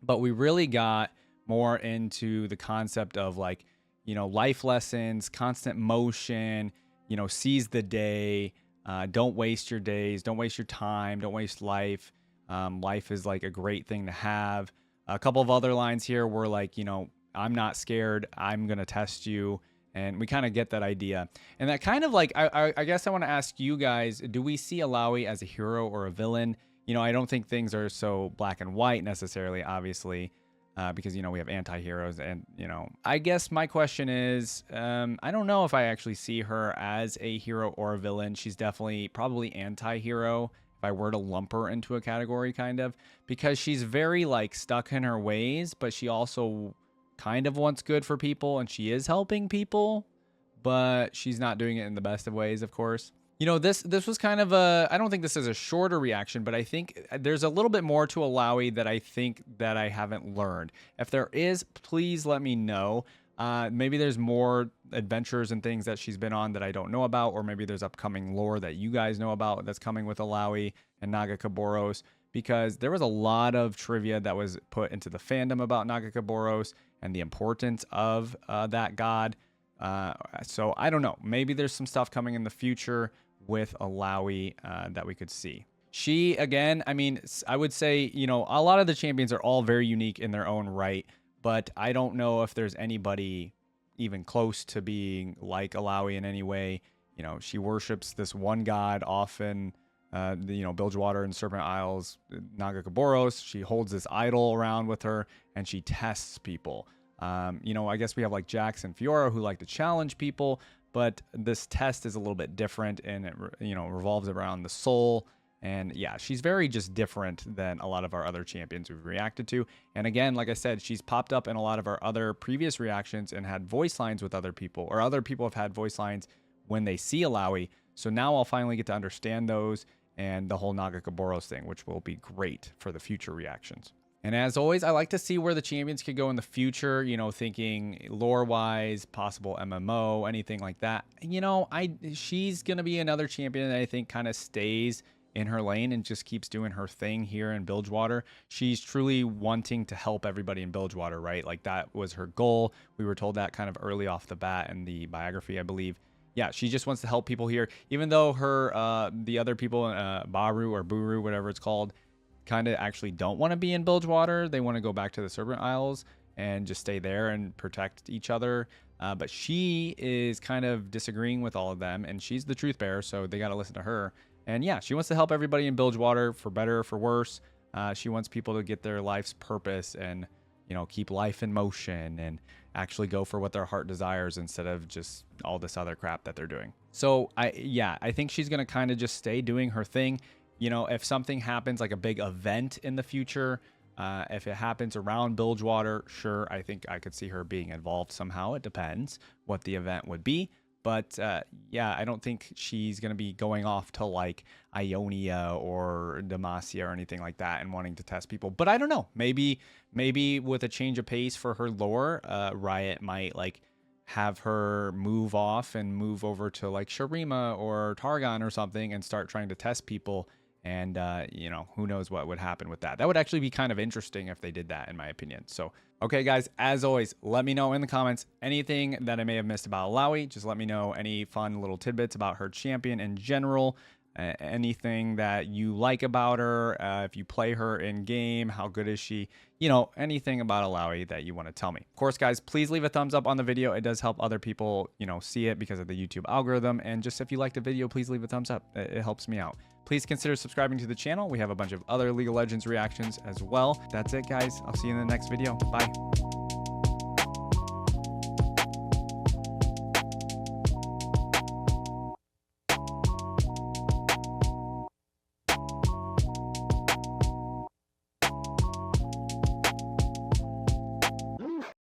But we really got more into the concept of like, you know, life lessons, constant motion, you know, seize the day. Don't waste your days. Don't waste your time. Don't waste life. Life is like a great thing to have. A couple of other lines here were like, you know, I'm not scared. I'm going to test you. And we kind of get that idea. And that kind of like, I guess I want to ask you guys, do we see ILLAOI as a hero or a villain? You know, I don't think things are so black and white necessarily, obviously, because, you know, we have anti-heroes. And, you know, I guess my question is, I don't know if I actually see her as a hero or a villain. She's definitely probably anti-hero if I were to lump her into a category, kind of, because she's very like stuck in her ways, but she also kind of wants good for people, and she is helping people, but she's not doing it in the best of ways, of course. You know, this was kind of a, I don't think this is a shorter reaction, but I think there's a little bit more to ILLAOI that I think that I haven't learned. If there is, please let me know. Maybe there's more adventures and things that she's been on that I don't know about, or maybe there's upcoming lore that you guys know about that's coming with ILLAOI and Nagakaboros, because there was a lot of trivia that was put into the fandom about Nagakaboros and the importance of that god. So I don't know. Maybe there's some stuff coming in the future with ILLAOI that we could see. She, again, I mean, I would say, you know, a lot of the champions are all very unique in their own right, but I don't know if there's anybody even close to being like ILLAOI in any way. You know, she worships this one god often, you know, Bilgewater and Serpent Isles, Nagakaboros. She holds this idol around with her, and she tests people. You know, I guess we have like Jax and Fiora who like to challenge people, but this test is a little bit different, and it, you know, revolves around the soul. And yeah, she's very just different than a lot of our other champions we've reacted to. And again, like I said, she's popped up in a lot of our other previous reactions and had voice lines with other people, or other people have had voice lines when they see ILLAOI. So now I'll finally get to understand those and the whole Nagakaboros thing, which will be great for the future reactions. And as always, I like to see where the champions could go in the future, you know, thinking lore-wise, possible MMO, anything like that. You know, she's going to be another champion that I think kind of stays in her lane and just keeps doing her thing here in Bilgewater. She's truly wanting to help everybody in Bilgewater, right? Like that was her goal. We were told that kind of early off the bat in the biography, I believe. Yeah, she just wants to help people here, even though her the other people, Baru or Buru, whatever it's called, kind of actually don't want to be in Bilgewater. They want to go back to the Serpent Isles and just stay there and protect each other. But she is kind of disagreeing with all of them, and she's the truth bearer, so they got to listen to her. And yeah, she wants to help everybody in Bilgewater, for better or for worse. She wants people to get their life's purpose and, you know, keep life in motion and actually go for what their heart desires instead of just all this other crap that they're doing. So I think she's going to kind of just stay doing her thing. You know, if something happens like a big event in the future, if it happens around Bilgewater, sure, I think I could see her being involved somehow. It depends what the event would be. But yeah, I don't think she's going to be going off to like Ionia or Demacia or anything like that and wanting to test people. But I don't know. Maybe with a change of pace for her lore, Riot might like have her move off and move over to like Shurima or Targon or something and start trying to test people. And, you know, who knows what would happen with that. That would actually be kind of interesting if they did that, in my opinion. So, okay, guys, as always, let me know in the comments anything that I may have missed about ILLAOI. Just let me know any fun little tidbits about her champion in general. Anything that you like about her. If you play her in game, how good is she? You know, anything about ILLAOI that you want to tell me. Of course, guys, please leave a thumbs up on the video. It does help other people, you know, see it because of the YouTube algorithm. And just if you like the video, please leave a thumbs up. It helps me out. Please consider subscribing to the channel. We have a bunch of other League of Legends reactions as well. That's it, guys. I'll see you in the next video. Bye.